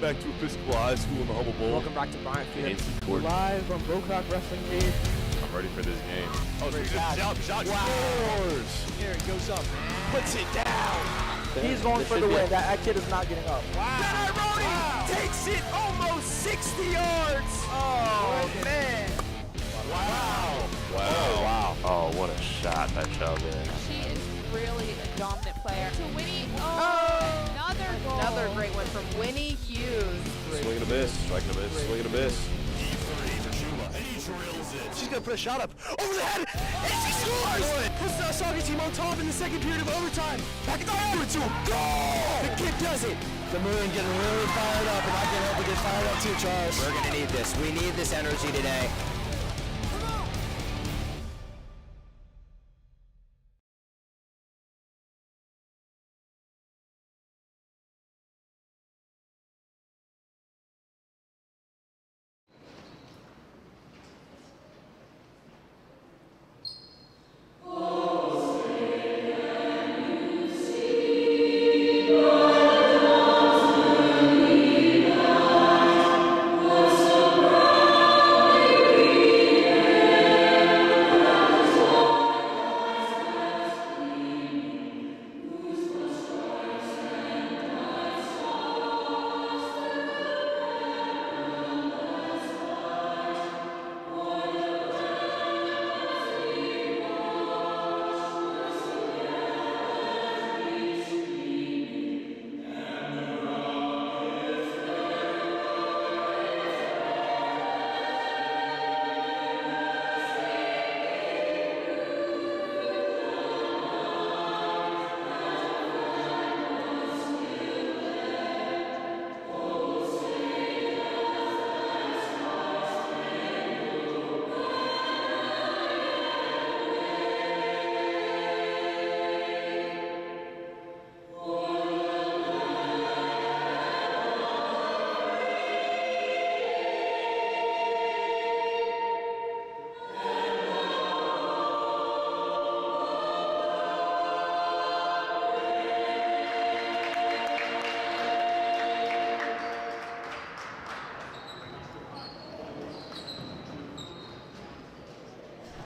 back to Episcopal High School in the Humble Bowl. Welcome back to Bryant Field. Court. Live from Bocock Wrestling Cage. I'm ready for this game. Oh, so he's shot. Shot Wow. scores! Here it goes up. Puts it down. He's going for the win. That kid is not getting up. Wow. Takes it almost 60 yards. Oh, man. Wow. Wow. Oh, what a shot that child did. She is really a dominant player. To Winnie, another goal. Another great one from Winnie Hughes. Swing and a miss, strike and a miss, swing and a miss. She's going to put a shot up over the head, and she scores! Puts the soccer team on top in the second period of overtime. Back at the over to goal! The kid does it. The Moon getting really fired up, and I can help you get fired up too, Charles. We're going to need this. We need this energy today.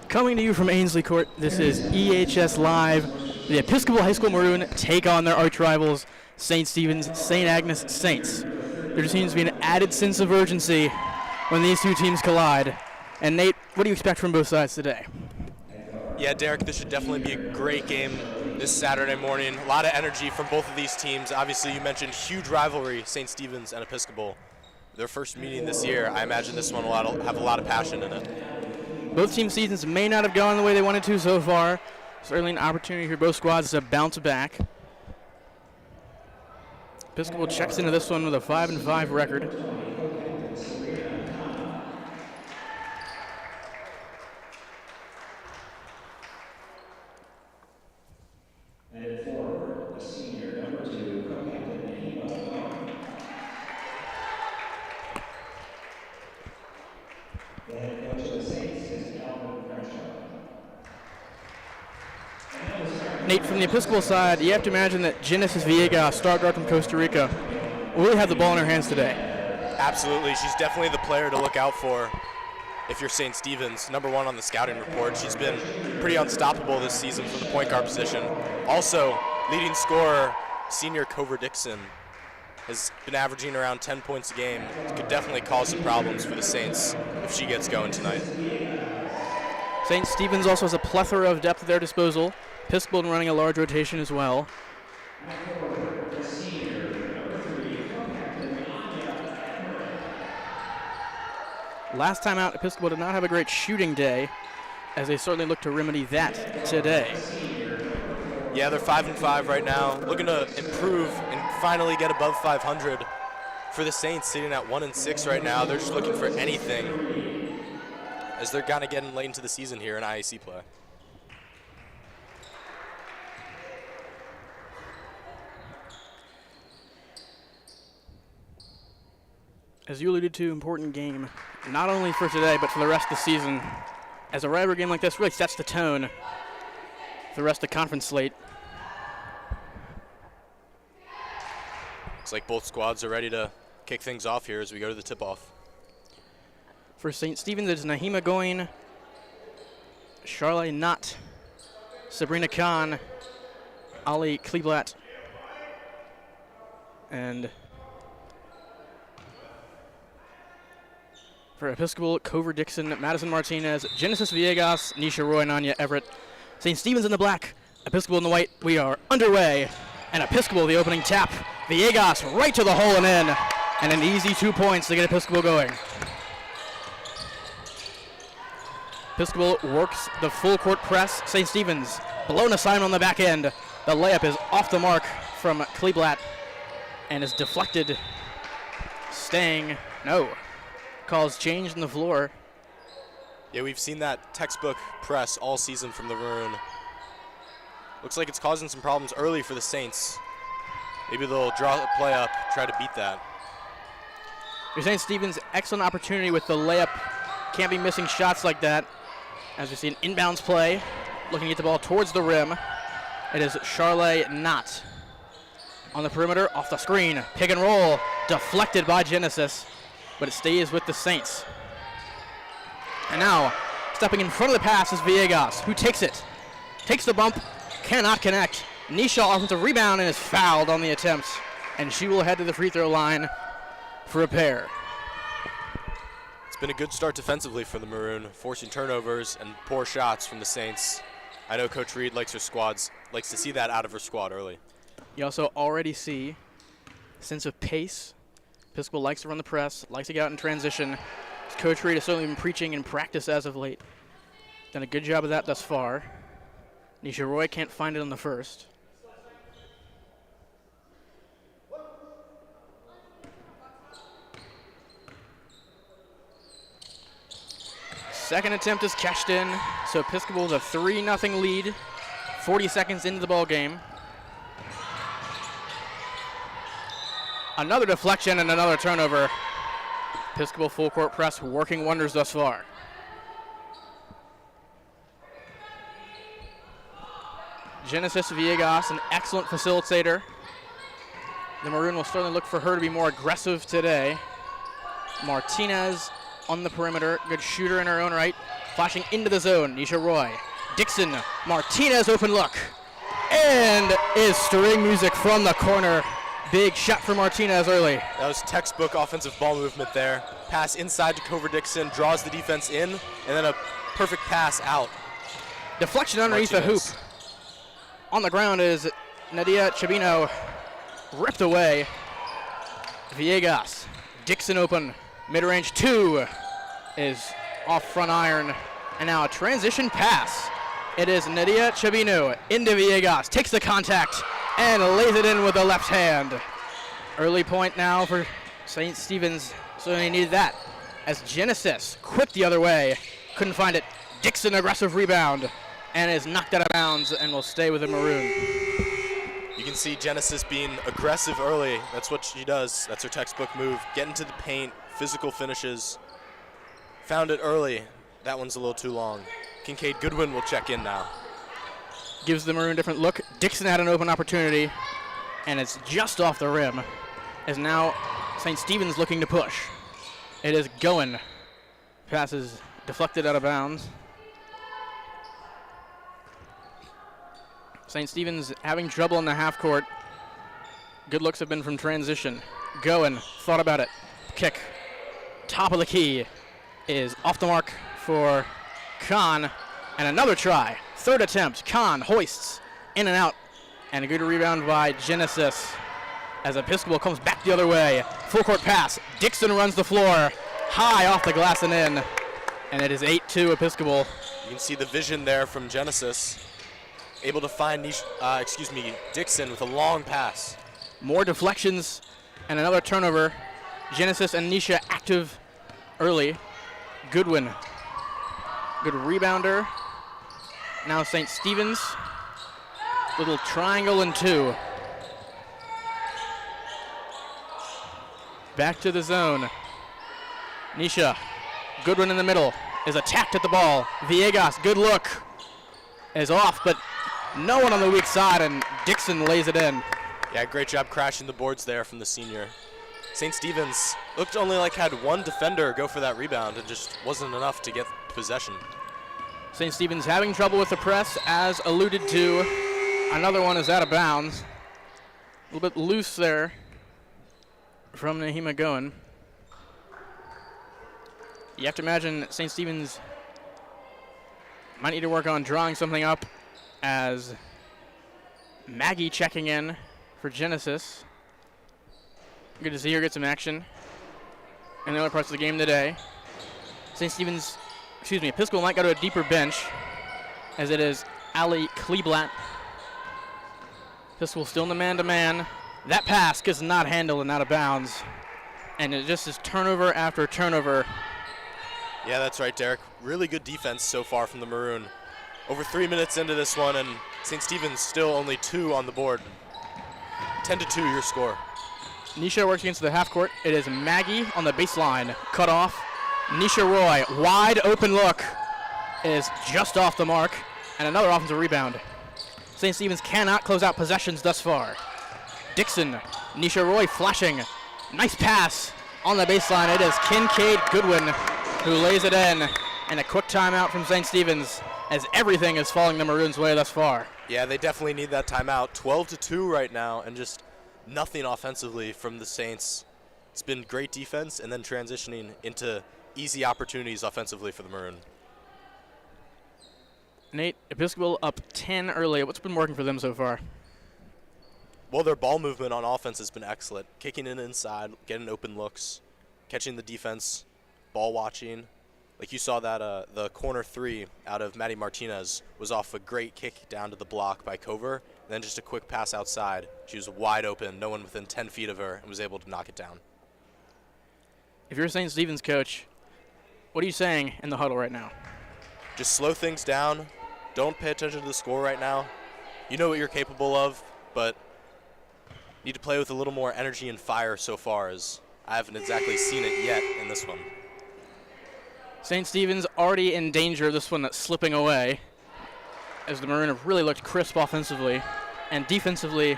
Coming to you from Ainsley Court, this is EHS Live. The Episcopal High School Maroon take on their arch rivals, St. Stephen's St. Agnes Saints. There seems to be an added sense of urgency when these two teams collide. And Nate, what do you expect from both sides today? Yeah, Derek, this should definitely be a great game this Saturday morning. A lot of energy from both of these teams. Obviously, you mentioned huge rivalry, St. Stephen's and Episcopal. Their first meeting this year. I imagine this one will have a lot of passion in it. Both team seasons may not have gone the way they wanted to so far. Certainly an opportunity for both squads to bounce back. Episcopal checks into this one with a 5-5 record. And forward, the senior number 2, co-captain The head coach of the Saints is Alvin Crenshaw. Nate, from the Episcopal side, you have to imagine that Genesis Villegas, star guard from Costa Rica, will really have the ball in her hands today. Absolutely. She's definitely the player to look out for if you're St. Stephen's. Number 1 on the scouting report. She's been pretty unstoppable this season from the point guard position. Also, leading scorer, senior Cover Dixon, has been averaging around 10 points a game. Could definitely cause some problems for the Saints if she gets going tonight. St. Stephen's also has a plethora of depth at their disposal. Episcopal running a large rotation as well. Last time out, Episcopal did not have a great shooting day, as they certainly look to remedy that today. Yeah, they're 5-5 right now, looking to improve and finally get above 500. For the Saints, sitting at 1-6 right now, they're just looking for anything, as they're kind of getting late into the season here in IAC play. As you alluded to, important game, not only for today, but for the rest of the season. As a rivalry game like this really sets the tone for the rest of the conference slate. Looks like both squads are ready to kick things off here as we go to the tip-off. For St. Stephen's, it's Nahima Goin, Charlotte Knott, Sabrina Khan, Ali Kleeblatt, and for Episcopal, Cover Dixon, Madison Martinez, Genesis Villegas, Nisha Roy, Nanya Everett. St. Stephen's in the black, Episcopal in the white. We are underway, and Episcopal the opening tap. Villegas right to the hole and in, and an easy 2 points to get Episcopal going. Episcopal works the full court press. St. Stephen's blown assignment on the back end. The layup is off the mark from Kleeblatt and is deflected. Staying, no. Calls change in the floor. Yeah, we've seen that textbook press all season from the Maroon. Looks like it's causing some problems early for the Saints. Maybe they'll draw the play up, try to beat that. For St. Stephen's, excellent opportunity with the layup. Can't be missing shots like that. As we see an inbounds play, looking to get the ball towards the rim. It is Charlotte Knott on the perimeter, off the screen. Pick and roll, deflected by Genesis, but it stays with the Saints. And now, stepping in front of the pass is Villegas, who takes it. Takes the bump, cannot connect. Nisha offensive rebound and is fouled on the attempts, and she will head to the free throw line for a pair. It's been a good start defensively for the Maroon, forcing turnovers and poor shots from the Saints. I know Coach Reed likes to see that out of her squad early. You also already see a sense of pace. Episcopal likes to run the press, likes to get out in transition. Coach Reed has certainly been preaching in practice as of late. Done a good job of that thus far. Nisha Roy can't find it on the first. Second attempt is cashed in, so Episcopal with a 3-0 lead, 40 seconds into the ball game. Another deflection and another turnover. Episcopal full court press working wonders thus far. Genesis Villegas, an excellent facilitator. The Maroon will certainly look for her to be more aggressive today. Martinez on the perimeter, good shooter in her own right. Flashing into the zone, Nisha Roy. Dixon, Martinez open look. And is string music from the corner. Big shot for Martinez early. That was textbook offensive ball movement there. Pass inside to Cover Dixon, draws the defense in, and then a perfect pass out. Deflection underneath the hoop. On the ground is Nadia Chabino, ripped away. Villegas, Dixon open, mid-range 2 is off front iron. And now a transition pass. It is Nadia Chabino into Villegas, takes the contact, and lays it in with the left hand. Early point now for St. Stephen's, so they needed that. As Genesis, quick the other way, couldn't find it. Dixon, aggressive rebound, and is knocked out of bounds and will stay with the Maroon. You can see Genesis being aggressive early. That's what she does. That's her textbook move. Get into the paint, physical finishes. Found it early. That one's a little too long. Kincaid Goodwin will check in now. Gives the Maroon a different look. Dixon had an open opportunity, and it's just off the rim. As now St. Stephen's looking to push. It is going. Passes deflected out of bounds. St. Stephen's having trouble in the half court. Good looks have been from transition. Going, thought about it. Kick. Top of the key is off the mark for Khan. And another try. Third attempt. Khan hoists in and out. And a good rebound by Genesis as Episcopal comes back the other way. Full court pass. Dixon runs the floor. High off the glass and in. And it is 8-2 Episcopal. You can see the vision there from Genesis. Able to find Dixon with a long pass. More deflections and another turnover. Genesis and Nisha active early. Goodwin. Good rebounder. Now St. Stephen's. Little triangle and 2. Back to the zone. Nisha. Goodwin in the middle. Is attacked at the ball. Villegas, good look. Is off, but no one on the weak side, and Dixon lays it in. Yeah, great job crashing the boards there from the senior. St. Stephen's looked only like had one defender go for that rebound and just wasn't enough to get possession. St. Stephen's having trouble with the press, as alluded to. Another one is out of bounds. A little bit loose there from Nahima Goen. You have to imagine St. Stephen's might need to work on drawing something up, as Maggie checking in for Genesis. Good to see her get some action in the other parts of the game today. St. Stephen's, Episcopal might go to a deeper bench, as it is Ali Kleeblatt. Episcopal still in the man-to-man. That pass gets not handled and out of bounds. And it just is turnover after turnover. Yeah, that's right, Derek. Really good defense so far from the Maroon. Over 3 minutes into this one, and St. Stephen's still only 2 on the board. 10-2 your score. Nisha works against the half court. It is Maggie on the baseline. Cut off. Nisha Roy, wide open look, is just off the mark. And another offensive rebound. St. Stephen's cannot close out possessions thus far. Dixon, Nisha Roy flashing. Nice pass on the baseline. It is Kincaid Goodwin who lays it in. And a quick timeout from St. Stephen's, as everything is falling the Maroons' way thus far. Yeah, they definitely need that timeout. 12-2 right now, and just nothing offensively from the Saints. It's been great defense and then transitioning into easy opportunities offensively for the Maroon. Nate, Episcopal up 10 early. What's been working for them so far? Well, their ball movement on offense has been excellent. Kicking in inside, getting open looks, catching the defense, ball watching. Like you saw that the corner 3 out of Maddie Martinez was off a great kick down to the block by Cover, and then just a quick pass outside. She was wide open, no one within 10 feet of her, and was able to knock it down. If you're a St. Stephen's coach, what are you saying in the huddle right now? Just slow things down. Don't pay attention to the score right now. You know what you're capable of, but need to play with a little more energy and fire so far, as I haven't exactly seen it yet in this one. St. Stephen's already in danger of this one that's slipping away, as the Maroon have really looked crisp offensively. And defensively,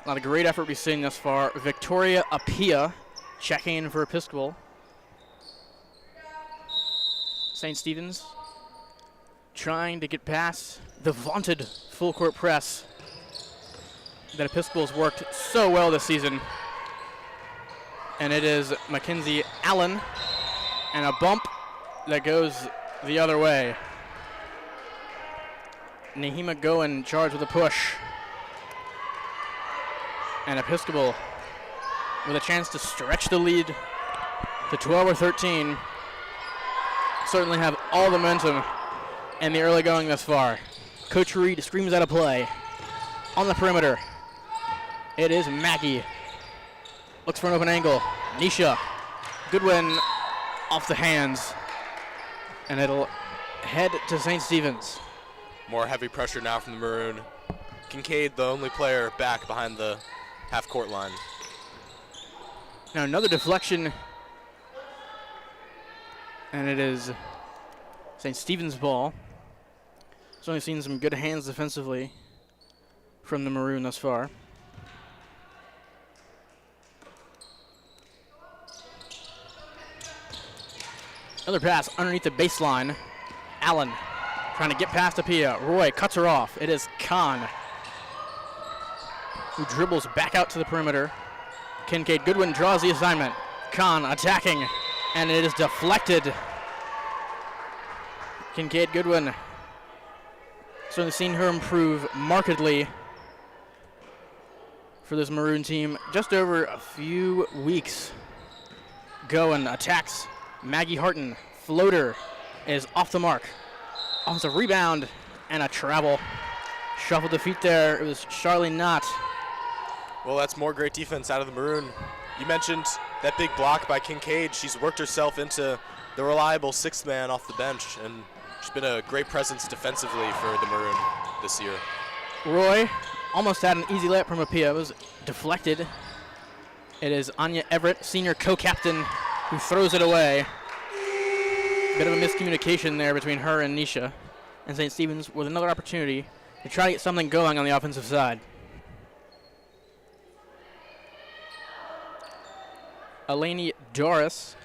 not a great effort we've seen thus far. Victoria Apia checking in for Episcopal. St. Stephen's trying to get past the vaunted full court press that Episcopal's worked so well this season. And it is Mackenzie Allen, and a bump that goes the other way. Nahima Goen charged with a push. And Episcopal with a chance to stretch the lead to 12 or 13. Certainly have all the momentum in the early going thus far. Coach Reed screams out a play on the perimeter. It is Maggie. Looks for an open angle. Nisha Goodwin off the hands. And it'll head to St. Stephen's. More heavy pressure now from the Maroon. Kincaid, the only player back behind the half-court line. Now another deflection. And it is St. Stephen's ball. Certainly seen some good hands defensively from the Maroon thus far. Another pass underneath the baseline. Allen trying to get past Apia. Roy cuts her off. It is Khan who dribbles back out to the perimeter. Kincaid Goodwin draws the assignment. Khan attacking, and it is deflected. Kincaid Goodwin, certainly seen her improve markedly for this Maroon team just over a few weeks. Goen attacks Maggie Harton. Floater is off the mark. Offensive rebound and a travel. Shuffled the feet there. It was Charlie Knott. Well, that's more great defense out of the Maroon. You mentioned that big block by Kincaid. She's worked herself into the reliable sixth man off the bench, and she's been a great presence defensively for the Maroon this year. Roy almost had an easy layup from Apia. It was deflected. It is Anya Everett, senior co-captain, who throws it away. Bit of a miscommunication there between her and Nisha. And St. Stephen's with another opportunity to try to get something going on the offensive side. Eleni Doris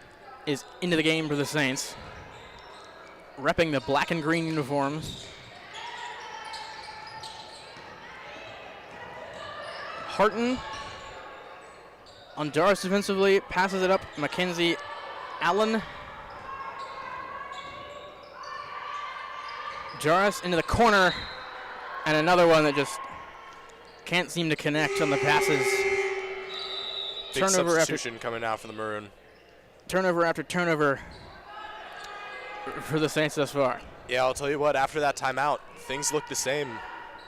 is into the game for the Saints, repping the black and green uniforms. Harton on Doris defensively, passes it up. Mackenzie Allen. Doris into the corner, and another one that just can't seem to connect on the passes. Big Turnover substitution coming out for the Maroon. Turnover after turnover for the Saints thus far. Yeah, I'll tell you what, after that timeout, things look the same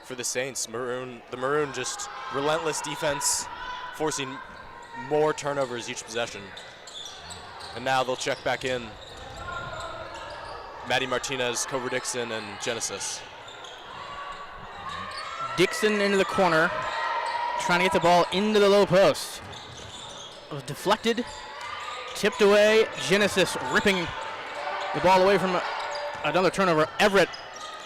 for the Saints. The Maroon just relentless defense, forcing more turnovers each possession. And now they'll check back in. Maddie Martinez, Cover Dixon, and Genesis. Dixon into the corner, trying to get the ball into the low post. It was deflected, tipped away. Genesis ripping the ball away from another turnover. Everett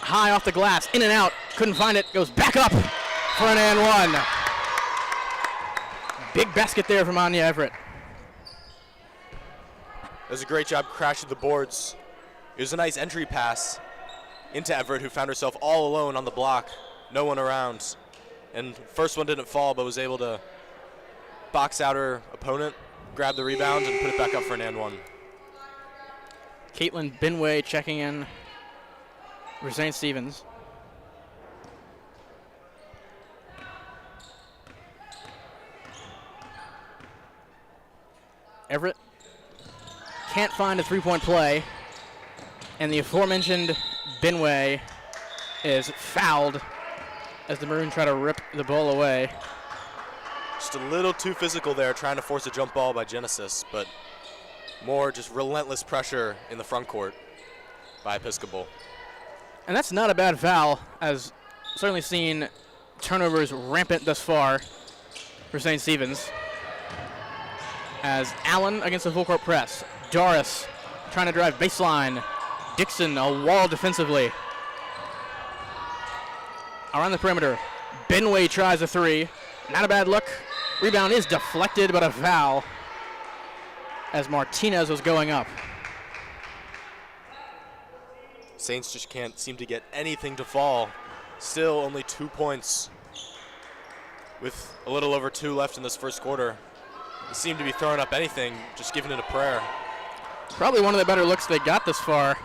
high off the glass, in and out, couldn't find it, goes back up for an and one. Big basket there from Anya Everett. Does a great job crashing the boards. It was a nice entry pass into Everett, who found herself all alone on the block, no one around. And first one didn't fall, but was able to box out her opponent, grab the rebound, and put it back up for an and one. Caitlin Binway checking in for St. Stephen's. Everett can't find a three-point play, and the aforementioned Binway is fouled as the Maroon try to rip the ball away. Just a little too physical there, trying to force a jump ball by Genesis, but more just relentless pressure in the front court by Episcopal. And that's not a bad foul, as certainly seen turnovers rampant thus far for St. Stephen's. As Allen against the full court press. Doris trying to drive baseline. Dixon a wall defensively. Around the perimeter. Binway tries a three. Not a bad look. Rebound is deflected, but a foul as Martinez was going up. Saints just can't seem to get anything to fall. Still only 2 points with a little over 2 left in this first quarter. They seem to be throwing up anything, just giving it a prayer. Probably one of the better looks they got this far,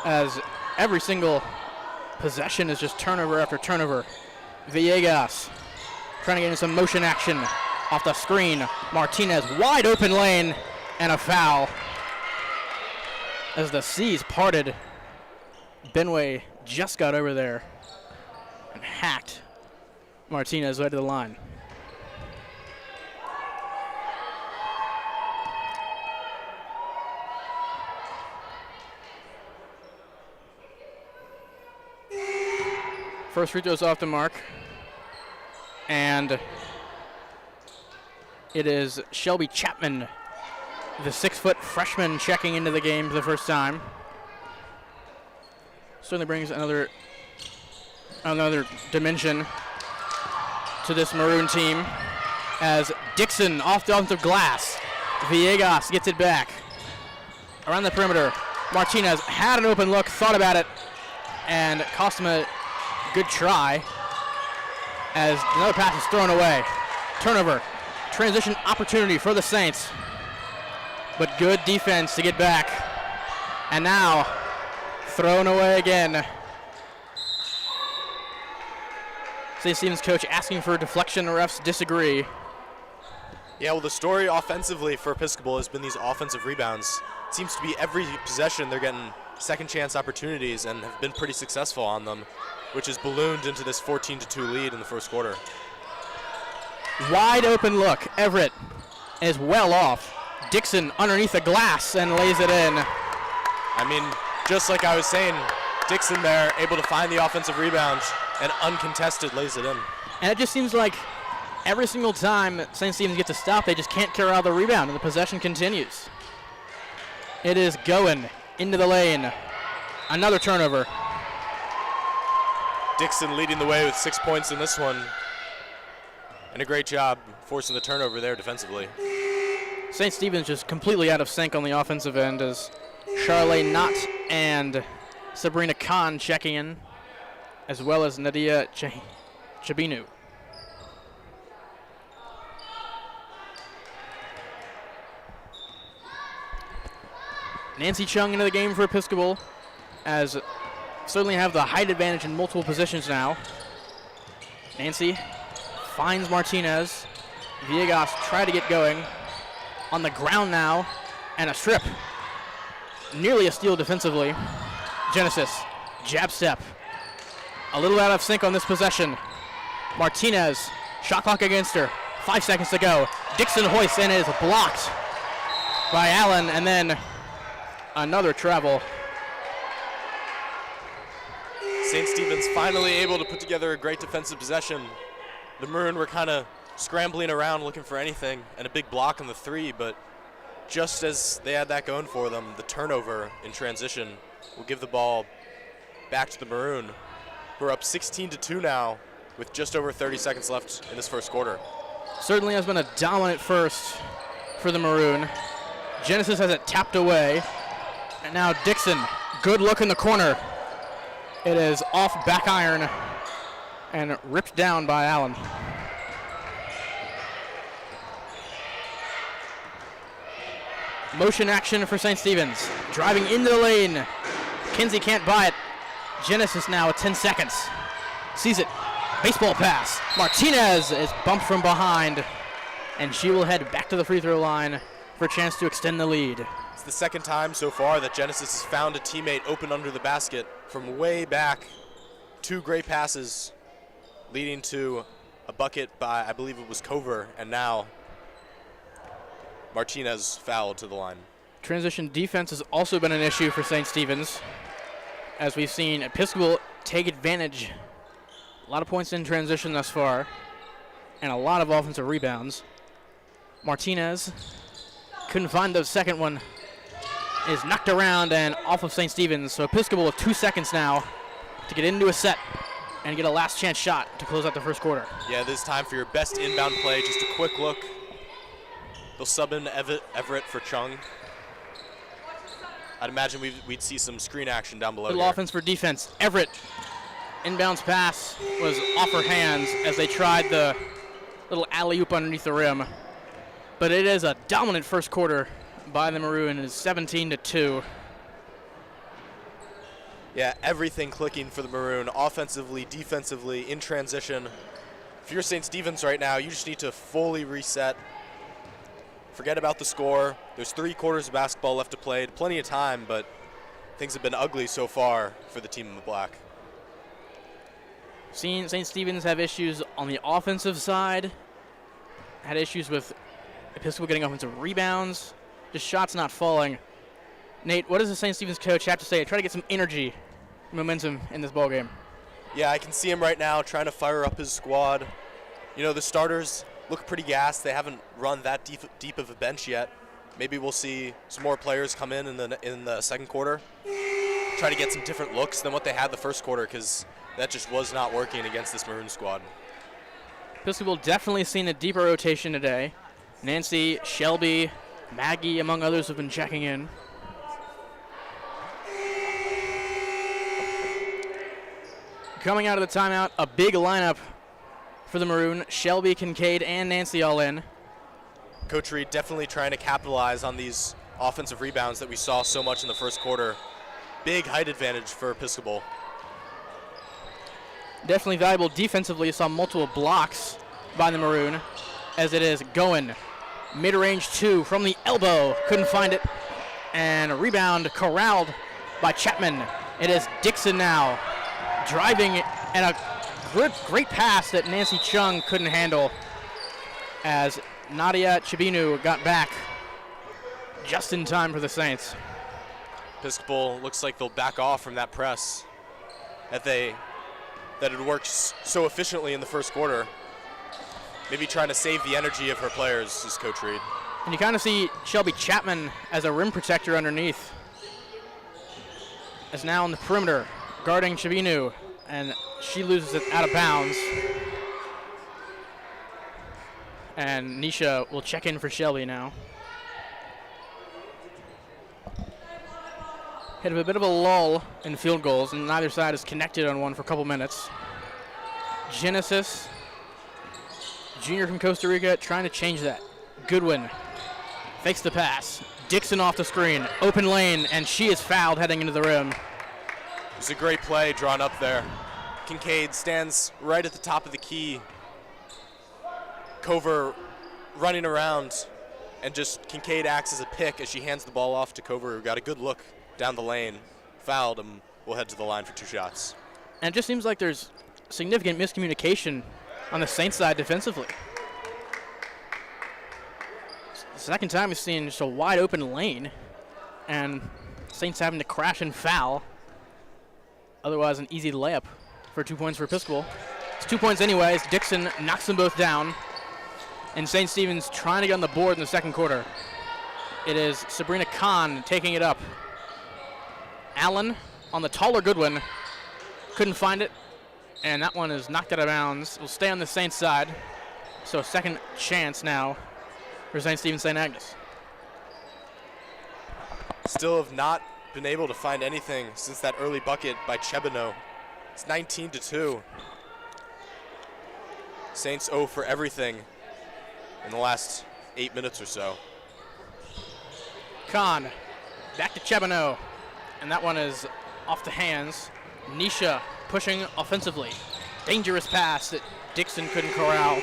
as every single possession is just turnover after turnover. Villegas trying to get into some motion action off the screen. Martinez, wide open lane, and a foul. As the seas parted, Binway just got over there and hacked Martinez right to the line. First free throw's off the mark. And it is Shelby Chapman, the 6-foot freshman, checking into the game for the first time. Certainly brings another dimension to this Maroon team. As Dixon off the offensive glass. Villegas gets it back. Around the perimeter, Martinez had an open look, thought about it, and cost him a good try as another pass is thrown away. Turnover. Transition opportunity for the Saints. But good defense to get back. And now, thrown away again. St. Stephen's coach asking for a deflection. The refs disagree. Yeah, well, the story offensively for Episcopal has been these offensive rebounds. It seems to be every possession they're getting second chance opportunities and have been pretty successful on them, which has ballooned into this 14-2 lead in the first quarter. Wide open look. Everett is well off. Dixon underneath the glass and lays it in. I mean, just like I was saying, Dixon there able to find the offensive rebound and uncontested lays it in. And it just seems like every single time St. Stephen's gets a stop, they just can't carry out the rebound and the possession continues. It is going into the lane. Another turnover. Dixon leading the way with 6 points in this one. And a great job forcing the turnover there defensively. St. Stephen's just completely out of sync on the offensive end as Charlotte Knott and Sabrina Khan checking in, as well as Nadia Chabinu. Nancy Chung into the game for Episcopal, as certainly have the height advantage in multiple positions now. Nancy finds Martinez. Villegas try to get going. On the ground now, and a strip. Nearly a steal defensively. Genesis, jab step. A little out of sync on this possession. Martinez, shot clock against her. 5 seconds to go. Dixon hoists and is blocked by Allen, and then another travel. St. Stephen's finally able to put together a great defensive possession. The Maroon were kind of scrambling around looking for anything, and a big block on the three, but just as they had that going for them, the turnover in transition will give the ball back to the Maroon, who are up 16-2 now with just over 30 seconds left in this first quarter. Certainly has been a dominant first for the Maroon. Genesis has it tapped away, and now Dixon, good look in the corner. It is off back iron and ripped down by Allen. Motion action for St. Stephen's. Driving into the lane. Kinsey can't buy it. Genesis now at 10 seconds. Sees it. Baseball pass. Martinez is bumped from behind, and she will head back to the free throw line for a chance to extend the lead. It's the second time so far that Genesis has found a teammate open under the basket from way back. 2 great passes leading to a bucket by, I believe it was Cover, and now Martinez fouled to the line. Transition defense has also been an issue for St. Stephen's, as we've seen Episcopal take advantage. A lot of points in transition thus far, and a lot of offensive rebounds. Martinez couldn't find the second one. Is knocked around and off of St. Stephen's, so Episcopal with 2 seconds now to get into a set and get a last chance shot to close out the first quarter. Yeah, this is time for your best inbound play. Just a quick look. They'll sub in Everett for Chung. I'd imagine we'd see some screen action down below. Little offense for defense. Everett, inbounds pass was off her hands as they tried the little alley-oop underneath the rim. But it is a dominant first quarter by the Maroon. It is 17-2. Yeah, everything clicking for the Maroon, offensively, defensively, in transition. If you're St. Stephen's right now, you just need to fully reset. Forget about the score. There's 3 quarters of basketball left to play. Plenty of time, but things have been ugly so far for the team in the black. Seen St. Stephen's have issues on the offensive side. Had issues with Episcopal getting offensive rebounds. Just shots not falling. Nate, what does the St. Stephen's coach have to say? Try to get some energy, momentum in this ballgame. Yeah, I can see him right now trying to fire up his squad. You know, the starters look pretty gassed. They haven't run that deep of a bench yet. Maybe we'll see some more players come in the second quarter. Try to get some different looks than what they had the first quarter, because that just was not working against this Maroon squad. Episcopal definitely seen a deeper rotation today. Nancy, Shelby, Maggie, among others, have been checking in. Coming out of the timeout, a big lineup for the Maroon. Shelby, Kincaid, and Nancy all in. Coach Reed definitely trying to capitalize on these offensive rebounds that we saw so much in the first quarter. Big height advantage for Episcopal. Definitely valuable defensively. Saw multiple blocks by the Maroon as it is going. Mid-range 2 from the elbow. Couldn't find it. And a rebound corralled by Chapman. It is Dixon now driving, and a great pass that Nancy Chung couldn't handle as Nadia Chabinu got back just in time for the Saints. Episcopal looks like they'll back off from that press that had worked so efficiently in the first quarter. Maybe trying to save the energy of her players, is Coach Reed. And you kind of see Shelby Chapman as a rim protector underneath. As now on the perimeter, guarding Chabinu, and she loses it out of bounds. And Nisha will check in for Shelby now. Hit a bit of a lull in field goals, and neither side is connected on one for a couple minutes. Genesis, junior from Costa Rica, trying to change that. Goodwin fakes the pass. Dixon off the screen, open lane, and she is fouled heading into the rim. It's a great play drawn up there. Kincaid stands right at the top of the key. Cover running around, and just Kincaid acts as a pick as she hands the ball off to Cover, who got a good look down the lane, fouled, and will head to the line for 2 shots. And it just seems like there's significant miscommunication on the Saints side defensively. Second time we've seen just a wide open lane, and Saints having to crash and foul. Otherwise, an easy layup for 2 points for Episcopal. It's 2 points anyways. Dixon knocks them both down, and St. Stephen's trying to get on the board in the second quarter. It is Sabrina Khan taking it up. Allen on the taller Goodwin, couldn't find it, and that one is knocked out of bounds. Will stay on the Saints side, so a second chance now for St. Stephen's St. Agnes. Still have not been able to find anything since that early bucket by Chebano. It's 19-2. Saints 0 for everything in the last 8 minutes or so. Khan, back to Chebano, and that one is off the hands. Nisha pushing offensively. Dangerous pass that Dixon couldn't corral.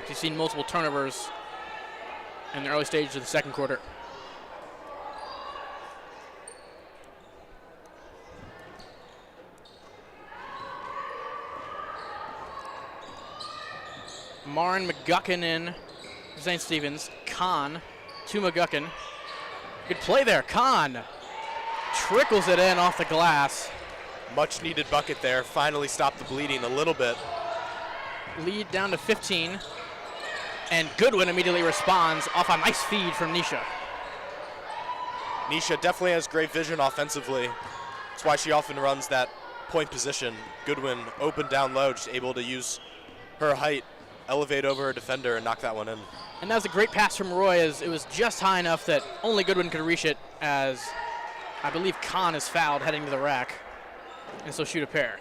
She's seen multiple turnovers in the early stages of the second quarter. Marin McGuckin in for St. Stephen's. Khan to McGuckin. Good play there. Khan trickles it in off the glass. Much needed bucket there. Finally stopped the bleeding a little bit. Lead down to 15. And Goodwin immediately responds off a nice feed from Nisha. Nisha definitely has great vision offensively. That's why she often runs that point position. Goodwin open down low, just able to use her height, elevate over her defender, and knock that one in. And that was a great pass from Roy, as it was just high enough that only Goodwin could reach it, as I believe Khan is fouled heading to the rack, and so shoot a pair.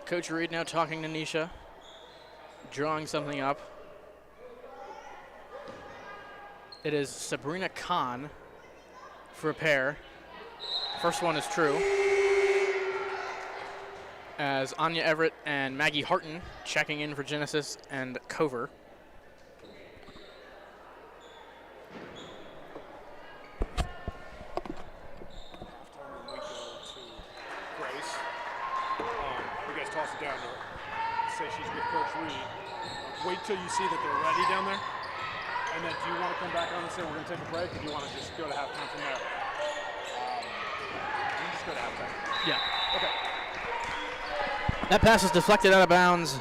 Coach Reed now talking to Nisha, drawing something up. It is Sabrina Khan for a pair. First one is true, as Anya Everett and Maggie Harton checking in for Genesis and Cover. Grace. You guys toss it down there. Say she's with Coach Reed. Wait till you see that they're ready down there. And then do you want to come back on and say we're going to take a break, or do you want to just go to halftime from there? You just go to halftime. Yeah. Okay. That pass is deflected out of bounds.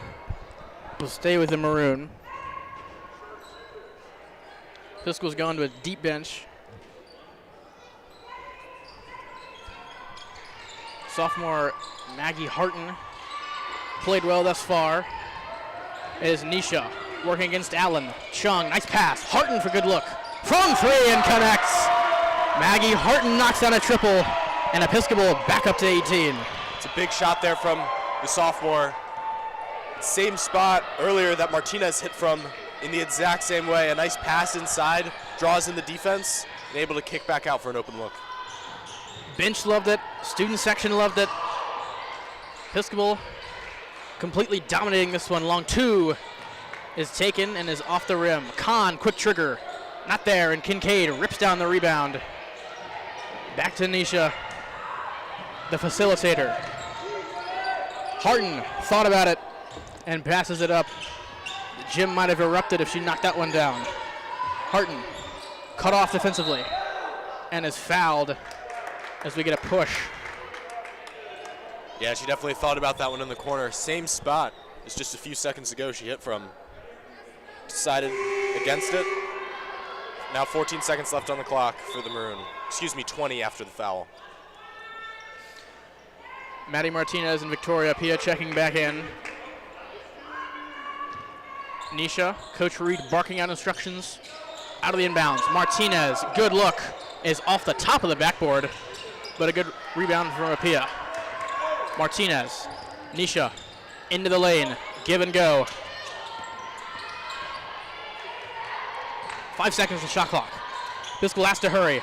Will stay with the maroon. Fiscal's gone to a deep bench. Sophomore Maggie Harton played well thus far. It is Nisha working against Allen. Chung, nice pass. Harton for good look. From three and connects. Maggie Harton knocks down a triple, and Episcopal back up to 18. It's a big shot there from the sophomore. Same spot earlier that Martinez hit from in the exact same way. A nice pass inside, draws in the defense, and able to kick back out for an open look. Bench loved it. Student section loved it. Episcopal completely dominating this one. Long two is taken and is off the rim. Khan, quick trigger. Not there, and Kincaid rips down the rebound. Back to Nisha, the facilitator. Harton thought about it and passes it up. The gym might have erupted if she knocked that one down. Harton cut off defensively and is fouled as we get a push. Yeah, she definitely thought about that one in the corner. Same spot as just a few seconds ago she hit from. Decided against it. Now 14 seconds left on the clock for the Maroon. Excuse me, 20 after the foul. Maddie Martinez and Victoria Pia checking back in. Nisha, Coach Reed barking out instructions out of the inbounds. Martinez, good look, is off the top of the backboard, but a good rebound from Apia. Martinez, Nisha, into the lane, give and go. 5 seconds to shot clock. Biscal has to hurry.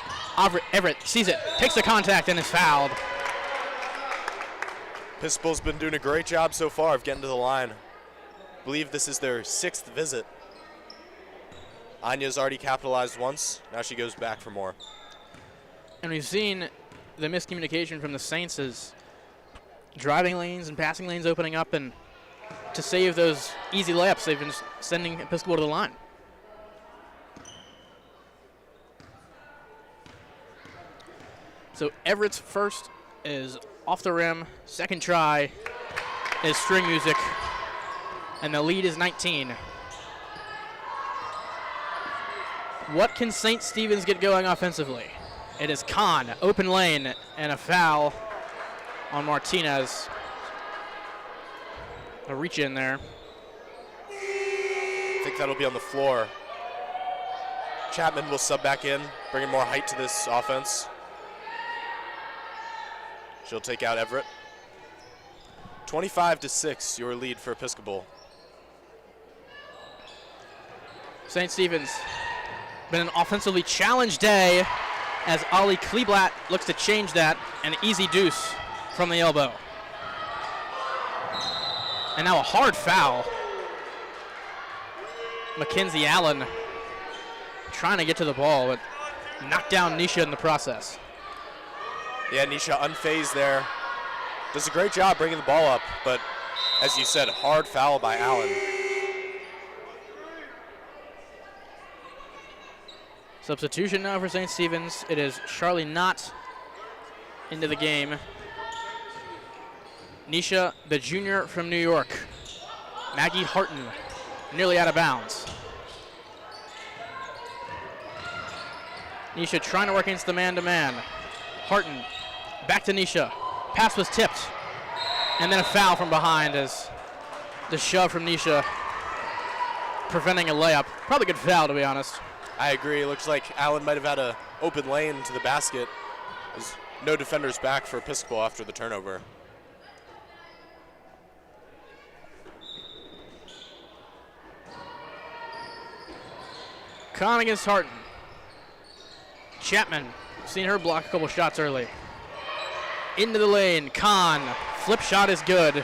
Everett sees it, takes the contact, and is fouled. Piscopal's been doing a great job so far of getting to the line. I believe this is their 6th visit. Anya's already capitalized once. Now she goes back for more. And we've seen the miscommunication from the Saints as driving lanes and passing lanes opening up, and to save those easy layups, they've been sending Episcopal to the line. So Everett's first is off the rim, second try is string music, and the lead is 19. What can St. Stephen's get going offensively? It is Khan, open lane, and a foul on Martinez. A reach in there. I think that'll be on the floor. Chapman will sub back in, bringing more height to this offense. She'll take out Everett. 25-6, your lead for Episcopal. St. Stephen's been an offensively challenged day as Ali Kleeblatt looks to change that. An easy deuce from the elbow. And now a hard foul. Mackenzie Allen trying to get to the ball, but knocked down Nisha in the process. Yeah, Nisha unfazed there. Does a great job bringing the ball up, but as you said, hard foul by Allen. Substitution now for St. Stephen's. It is Charlie Knott into the game. Nisha, the junior from New York. Maggie Harton, nearly out of bounds. Nisha trying to work against the man-to-man. Harton, back to Nisha. Pass was tipped. And then a foul from behind as the shove from Nisha preventing a layup. Probably a good foul, to be honest. I agree. It looks like Allen might have had an open lane to the basket. There's no defenders back for Episcopal after the turnover. Khan against Harton. Chapman, seen her block a couple shots early. Into the lane, Khan. Flip shot is good.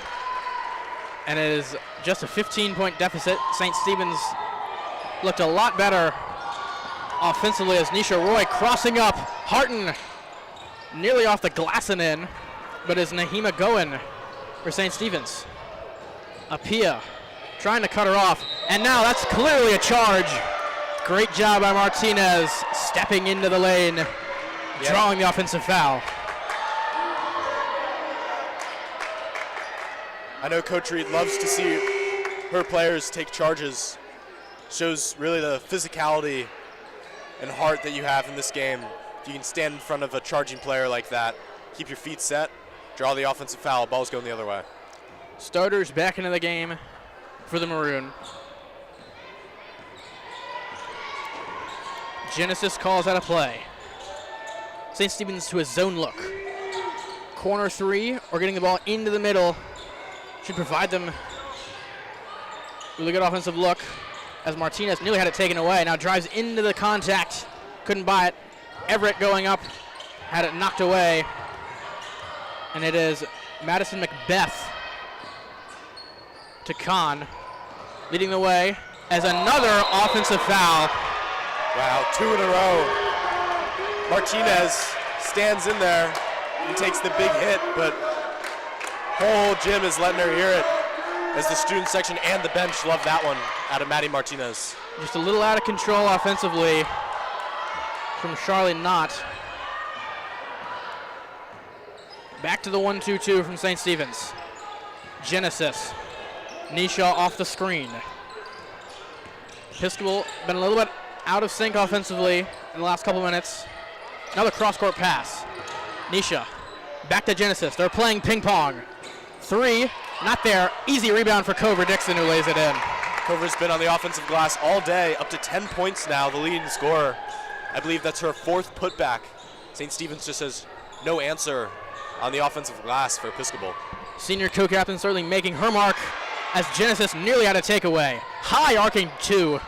And it is just a 15-point deficit. St. Stephen's looked a lot better offensively as Nisha Roy crossing up. Harton nearly off the glass and in, but is Nahima Goen for St. Stephen's. Apia trying to cut her off, and now that's clearly a charge. Great job by Martinez stepping into the lane, drawing the offensive foul. I know Coach Reed loves to see her players take charges. Shows really the physicality and heart that you have in this game. If you can stand in front of a charging player like that, keep your feet set, draw the offensive foul, ball's going the other way. Starters back into the game for the Maroon. Genesis calls out a play. St. Stephen's to a zone look. Corner three, or getting the ball into the middle, should provide them really good offensive look as Martinez nearly had it taken away. Now drives into the contact, couldn't buy it. Everett going up, had it knocked away. And it is Madison Macbeth to Khan, leading the way as another offensive foul. Wow, 2 in a row. Martinez stands in there and takes the big hit, but whole gym is letting her hear it as the student section and the bench love that one out of Maddie Martinez. Just a little out of control offensively from Charlie Knott. Back to the 1-2-2 from St. Stephen's. Genesis. Nisha off the screen. Episcopal been a little bit out of sync offensively in the last couple minutes. Another cross-court pass. Nisha, back to Genesis. They're playing ping pong. Three, not there. Easy rebound for Cobra Dixon, who lays it in. Wycover's been on the offensive glass all day, up to 10 points now, the leading scorer. I believe that's her 4th putback. St. Stephen's just has no answer on the offensive glass for Episcopal. Senior co-captain certainly making her mark as Genesis nearly had a takeaway. High arcing 2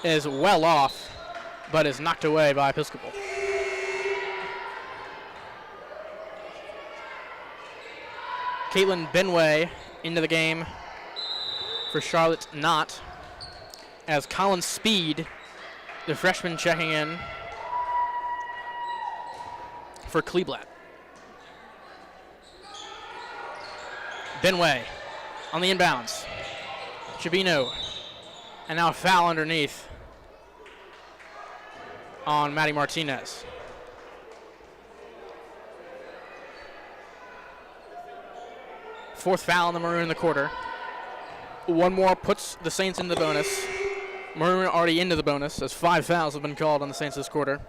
is well off, but is knocked away by Episcopal. Caitlin Benway into the game for Charlotte Knott, as Colin Speed, the freshman, checking in for Kleeblatt. Benway on the inbounds. Chabino, and now a foul underneath on Maddie Martinez. Fourth foul on the Maroon in the quarter. One more puts the Saints in the bonus. Maroon already into the bonus as 5 fouls have been called on the Saints this quarter.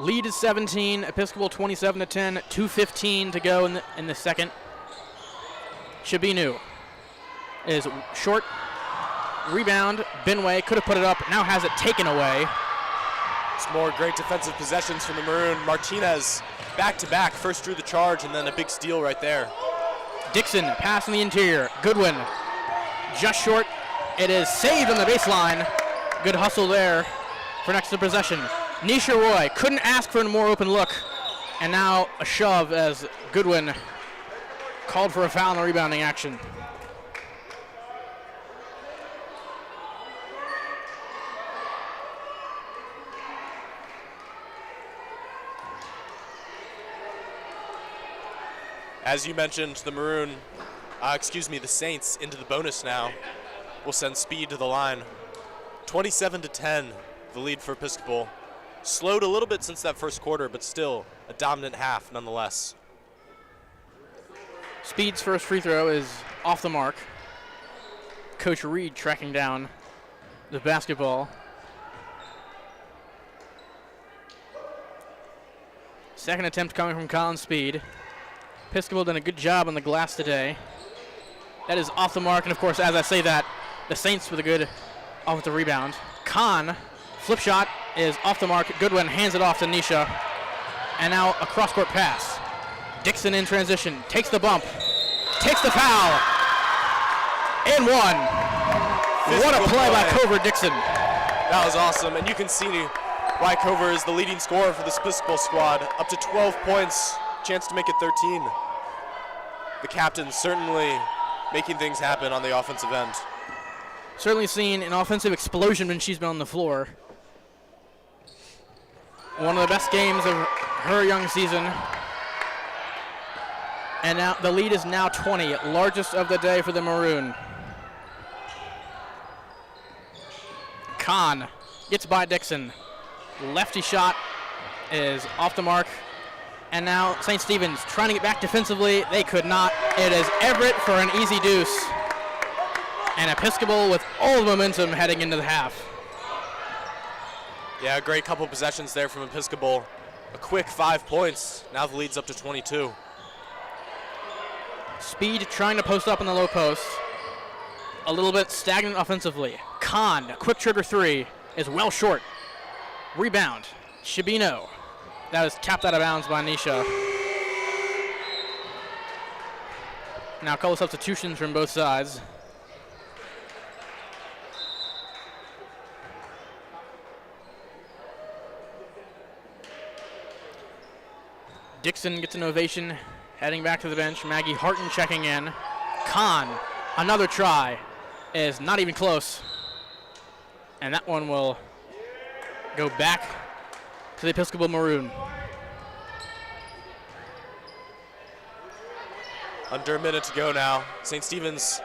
Lead is 17, Episcopal 27-10, 2:15 to go in the second. Chabinu is short. Rebound, Benway could have put it up, now has it taken away. It's more great defensive possessions from the Maroon. Martinez back-to-back, first drew the charge and then a big steal right there. Dixon, pass in the interior. Goodwin, just short. It is saved on the baseline. Good hustle there for next to possession. Nisha Roy couldn't ask for a more open look. And now a shove as Goodwin called for a foul in the rebounding action. As you mentioned, the Saints into the bonus now. Will send Speed to the line. 27-10, the lead for Episcopal. Slowed a little bit since that first quarter, but still a dominant half nonetheless. Speed's first free throw is off the mark. Coach Reed tracking down the basketball. Second attempt coming from Colin Speed. Episcopal done a good job on the glass today. That is off the mark, and of course, as I say that, the Saints with a good offensive rebound. Kahn, flip shot is off the mark. Goodwin hands it off to Nisha. And now a cross-court pass. Dixon in transition, takes the bump, takes the foul, and one. What a play by Cover Dixon. That was awesome, and you can see why Cover is the leading scorer for this Episcopal squad. Up to 12 points, chance to make it 13. The captain certainly making things happen on the offensive end. Certainly seen an offensive explosion when she's been on the floor. One of the best games of her young season. And now the lead is now 20, largest of the day for the Maroon. Kahn gets by Dixon. Lefty shot is off the mark. And now St. Stephen's trying to get back defensively. They could not. It is Everett for an easy deuce. And Episcopal with all the momentum heading into the half. Yeah, a great couple possessions there from Episcopal. A quick 5 points. Now the lead's up to 22. Speed trying to post up in the low post. A little bit stagnant offensively. Kahn, a quick trigger 3, is well short. Rebound, Chabino. That was tapped out of bounds by Nisha. Now a couple substitutions from both sides. Dixon gets an ovation, heading back to the bench. Maggie Harton checking in. Kahn, another try, is not even close. And that one will go back to the Episcopal Maroon. Under a minute to go now. St. Stephen's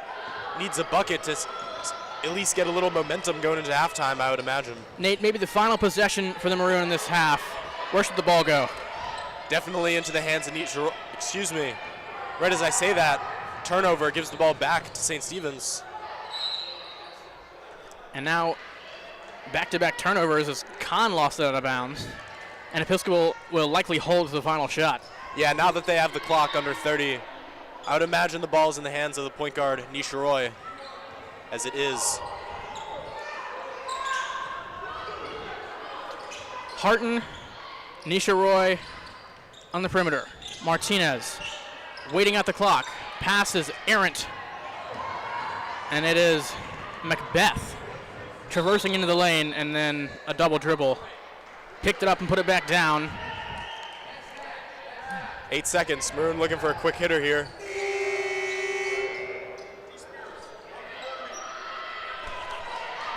needs a bucket to at least get a little momentum going into halftime, I would imagine. Nate, maybe the final possession for the Maroon in this half. Where should the ball go? Definitely into the hands of Nisha. Excuse me. Right as I say that, turnover gives the ball back to St. Stephen's. And now back-to-back turnovers as Kahn lost it out of bounds. And Episcopal will likely hold to the final shot. Yeah, now that they have the clock under 30, I would imagine the ball's in the hands of the point guard, Nisha Roy. as it is. Harton, Nisha Roy on the perimeter. Martinez waiting at the clock. Pass is errant. And it is Macbeth traversing into the lane and then a double dribble. Picked it up and put it back down. 8 seconds. Maroon looking for a quick hitter here.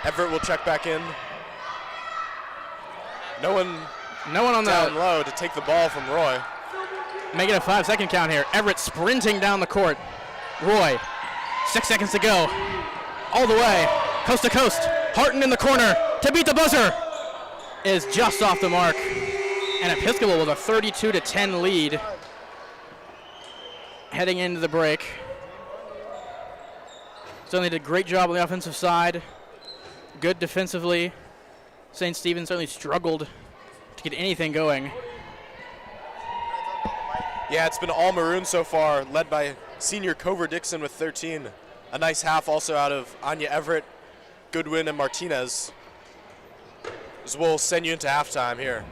Everett will check back in. No one on down the, low to take the ball from Roy. make it a 5-second count here. Everett sprinting down the court. Roy, 6 seconds to go. All the way, coast to coast. Harton in the corner to beat the buzzer. Is just off the mark. And Episcopal with a 32-10 lead heading into the break. Certainly did a great job on the offensive side. Good defensively. St. Stephen certainly struggled to get anything going. Yeah, it's been all Maroon so far, led by senior Cover Dixon with 13. A nice half also out of Anya Everett, Goodwin, and Martinez. As we'll send you into halftime here.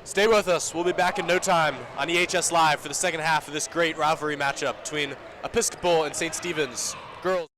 Stay with us. We'll be back in no time on EHS Live for the second half of this great rivalry matchup between Episcopal and St. Stephen's girls.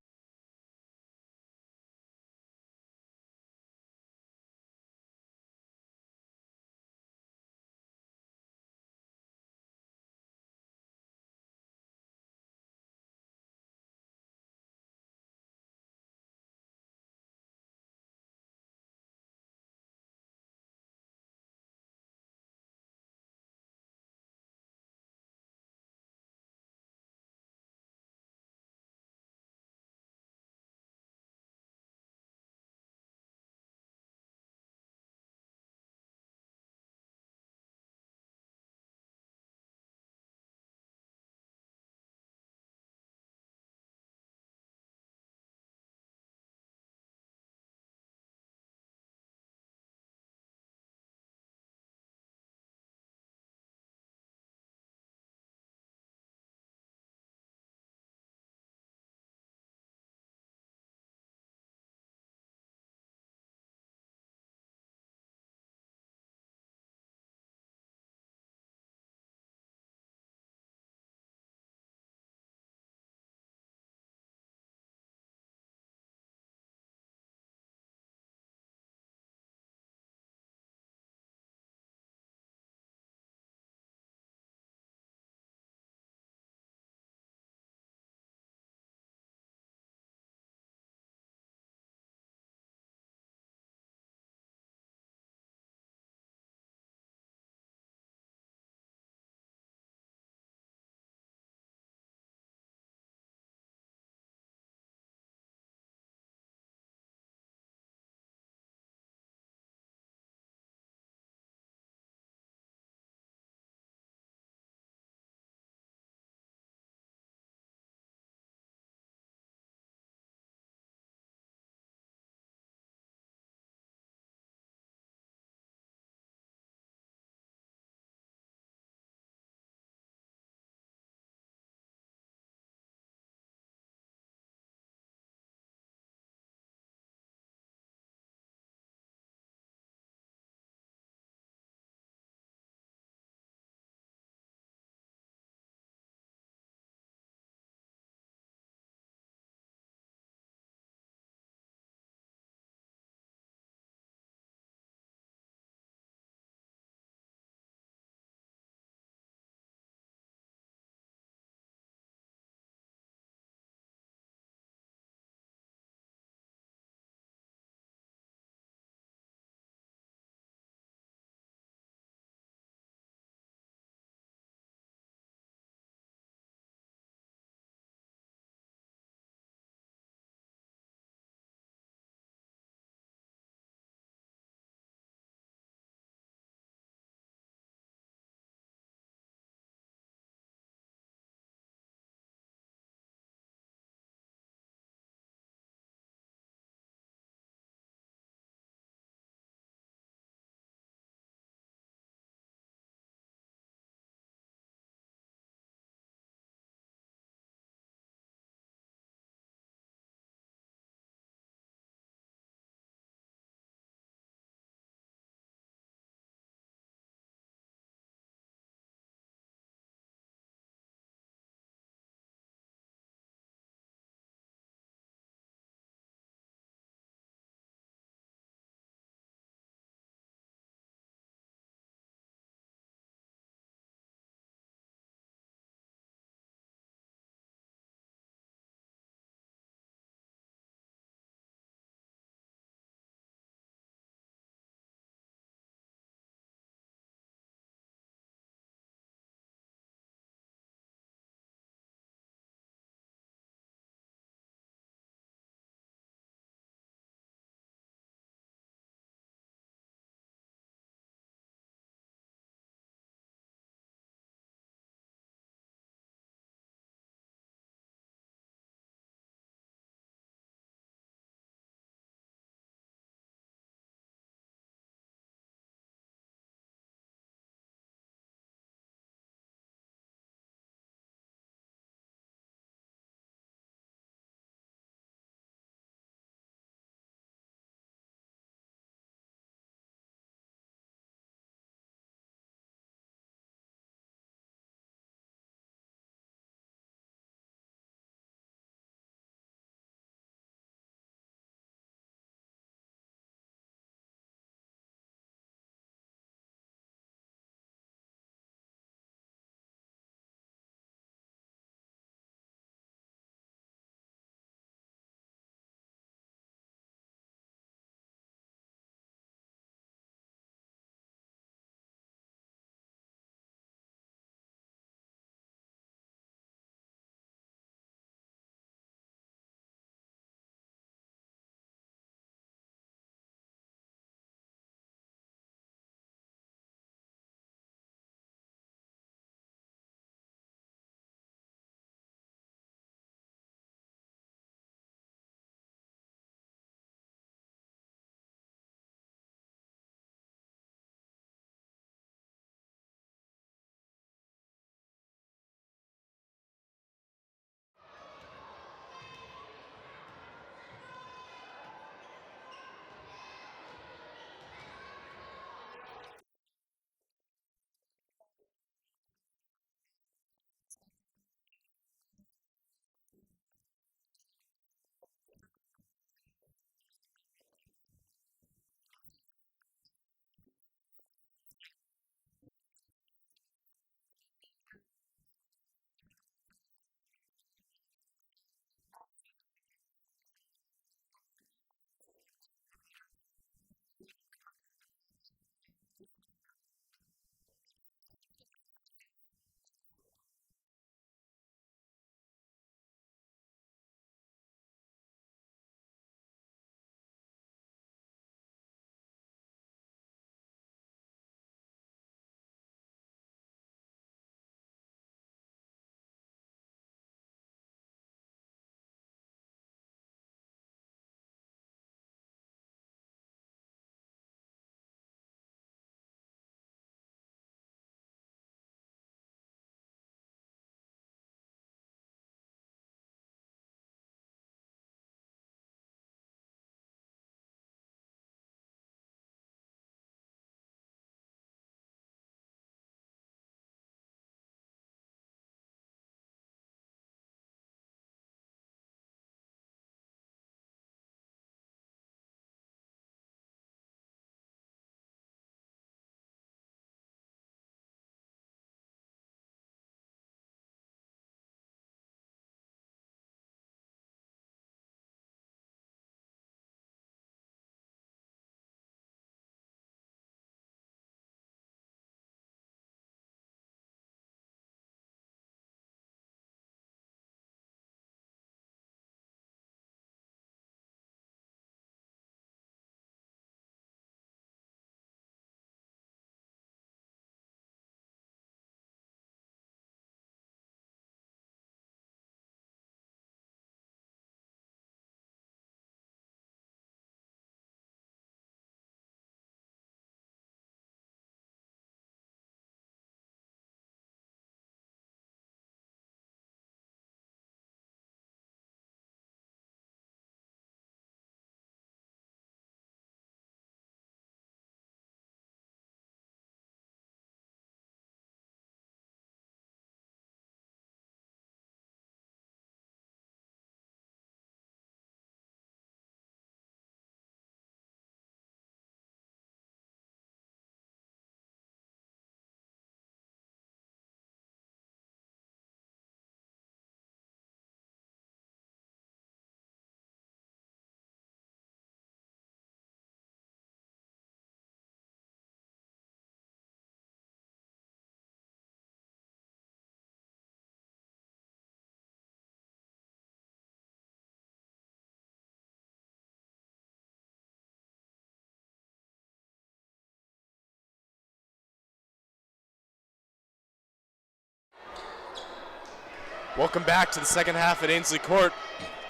Welcome back to the second half at Ainsley Court.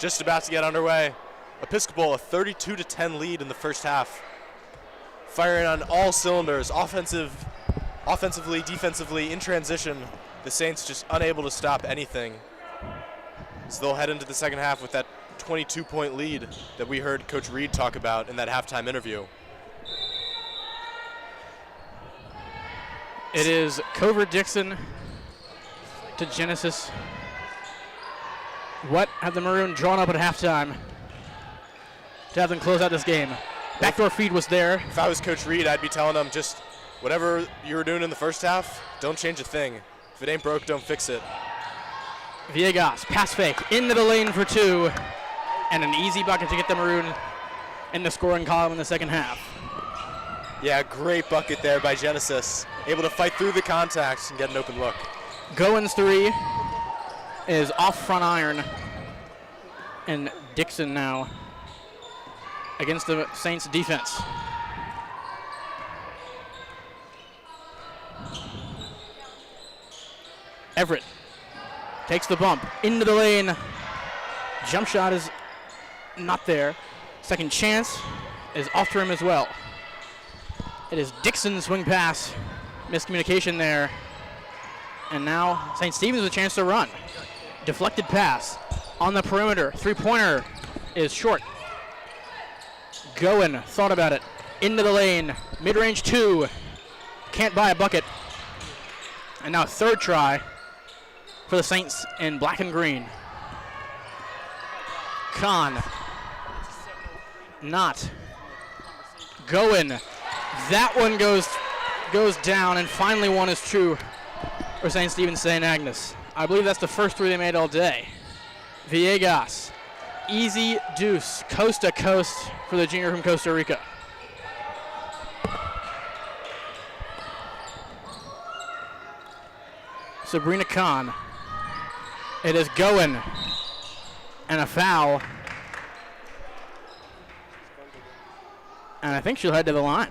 Just about to get underway. Episcopal a 32-10 lead in the first half. Firing on all cylinders, offensively, defensively, in transition. The Saints just unable to stop anything. So they'll head into the second half with that 22-point lead that we heard Coach Reed talk about in that halftime interview. It is Covert Dixon to Genesis. What have the Maroon drawn up at halftime to have them close out this game? Backdoor feed was there. If I was Coach Reed, I'd be telling them just whatever you were doing in the first half, don't change a thing. If it ain't broke, don't fix it. Villegas, pass fake, into the lane for two, and an easy bucket to get the Maroon in the scoring column in the second half. Yeah, great bucket there by Genesis. Able to fight through the contact and get an open look. Goins three is off front iron, and Dixon now against the Saints defense. Everett takes the bump into the lane. Jump shot is not there. Second chance is off to him as well. It is Dixon's swing pass. Miscommunication there. And now St. Stephen's with a chance to run. Deflected pass on the perimeter. Three-pointer is short. Goin thought about it. Into the lane. Mid-range two. Can't buy a bucket. And now third try for the Saints in black and green. Kahn. Not. Goin. That one goes down, and finally one is true for St. Stephen's St. Agnes. I believe that's the first three they made all day. Villegas. Easy deuce, coast to coast for the junior from Costa Rica. Sabrina Kahn. It is Goin. And a foul. And I think she'll head to the line.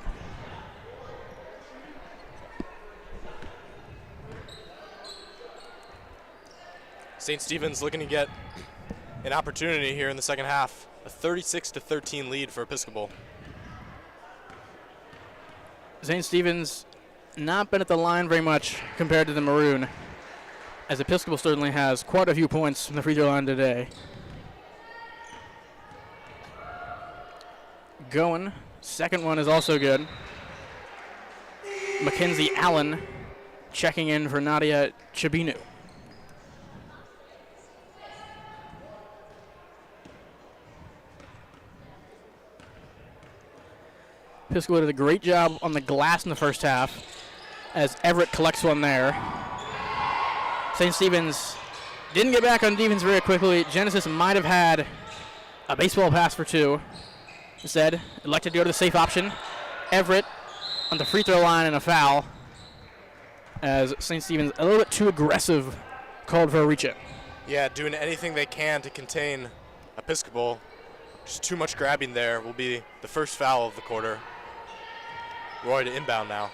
St. Stephen's looking to get an opportunity here in the second half. A 36-13 lead for Episcopal. St. Stephen's not been at the line very much compared to the Maroon, as Episcopal certainly has quite a few points from the free throw line today. Going. Second one is also good. Mackenzie Allen checking in for Nadia Chabinu. Episcopal did a great job on the glass in the first half as Everett collects one there. St. Stephen's didn't get back on defense very quickly. Genesis might have had a baseball pass for two. Instead, elected to go to the safe option. Everett on the free throw line and a foul, as St. Stephen's a little bit too aggressive, called for a reach it. Yeah, doing anything they can to contain Episcopal. Just too much grabbing there will be the first foul of the quarter. Roy to inbound now.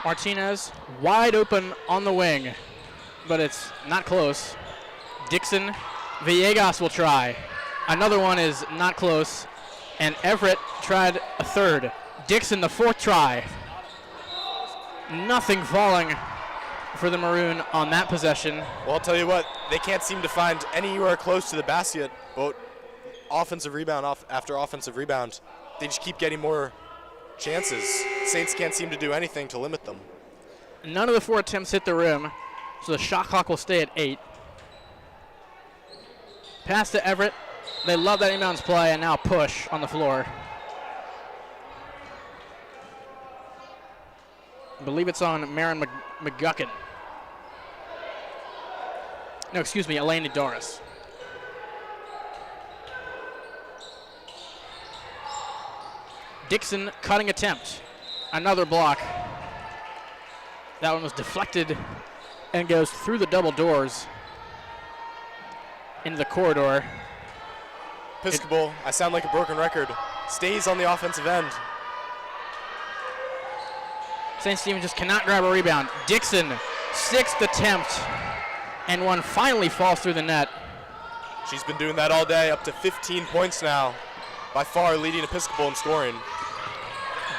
Martinez wide open on the wing, but it's not close. Dixon, Villegas will try. Another one is not close, and Everett tried a third. Dixon, the fourth try. Nothing falling for the Maroon on that possession. Well, I'll tell you what, they can't seem to find anywhere close to the basket, but offensive rebound after offensive rebound, they just keep getting more chances. Saints can't seem to do anything to limit them. None of the four attempts hit the rim, so the shot clock will stay at 8. Pass to Everett. They love that inbounds play, and now push on the floor. I believe it's on Marin McGuckin. No, excuse me, Elena Doris. Dixon cutting attempt. Another block. That one was deflected and goes through the double doors into the corridor. Episcopal, I sound like a broken record, stays on the offensive end. St. Stephen just cannot grab a rebound. Dixon, sixth attempt and one finally falls through the net. She's been doing that all day, up to 15 points now. By far leading Episcopal in scoring.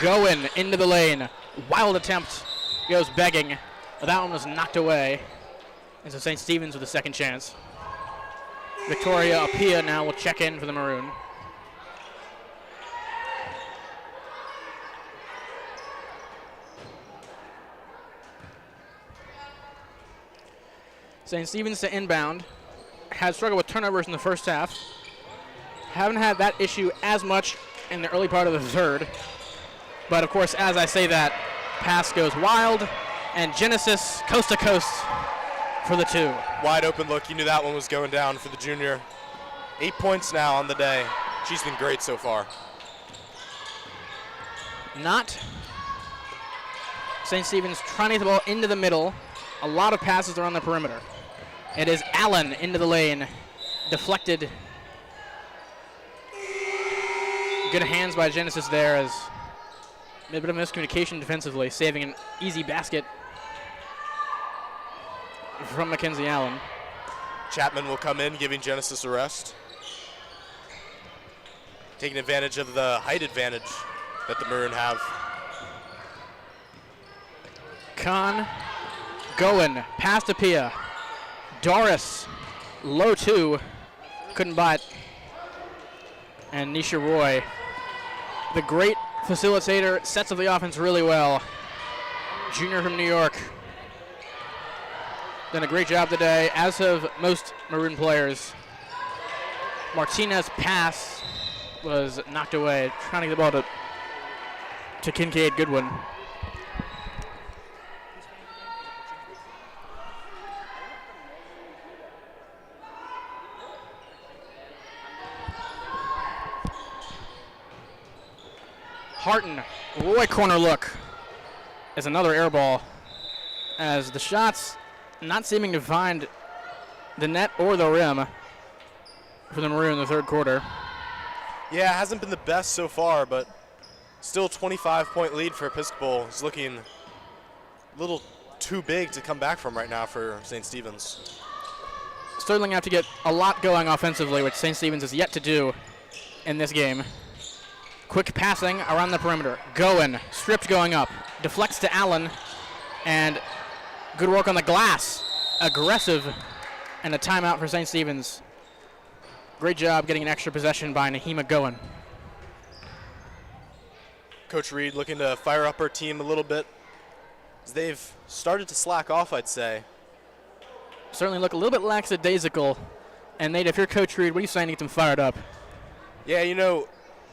Going into the lane. Wild attempt. Goes begging. But that one was knocked away. And so St. Stephen's with a second chance. Victoria Apia now will check in for the Maroon. St. Stephen's to inbound. Had struggled with turnovers in the first half. Haven't had that issue as much in the early part of the third. But of course, as I say that, pass goes wild, and Genesis coast to coast for the 2. Wide open look. You knew that one was going down for the junior. 8 points now on the day. She's been great so far. Not. St. Stephen's trying to get the ball into the middle. A lot of passes around the perimeter. It is Allen into the lane. Deflected. Good hands by Genesis there as a bit of miscommunication defensively, saving an easy basket from Mackenzie Allen. Chapman will come in, giving Genesis a rest. Taking advantage of the height advantage that the Maroon have. Kahn going past Apia. Doris, low 2, couldn't buy it. And Nisha Roy, the great facilitator, sets up the offense really well. Junior from New York. Done a great job today, as have most Maroon players. Martinez's pass was knocked away, trying to get the ball to Kincaid Goodwin. Harton, Roy corner look as another air ball, as the shots not seeming to find the net or the rim for the Maroon in the third quarter. Yeah, it hasn't been the best so far, but still 25-point lead for Episcopal is looking a little too big to come back from right now for St. Stephen's. Certainly have to get a lot going offensively, which St. Stephen's has yet to do in this game. Quick passing around the perimeter. Goen, stripped going up. Deflects to Allen. And good work on the glass. Aggressive. And a timeout for St. Stephen's. Great job getting an extra possession by Nahima Goen. Coach Reed looking to fire up her team a little bit, as they've started to slack off, I'd say. Certainly look a little bit lackadaisical. And Nate, if you're Coach Reed, what are you saying to get them fired up? Yeah, you know,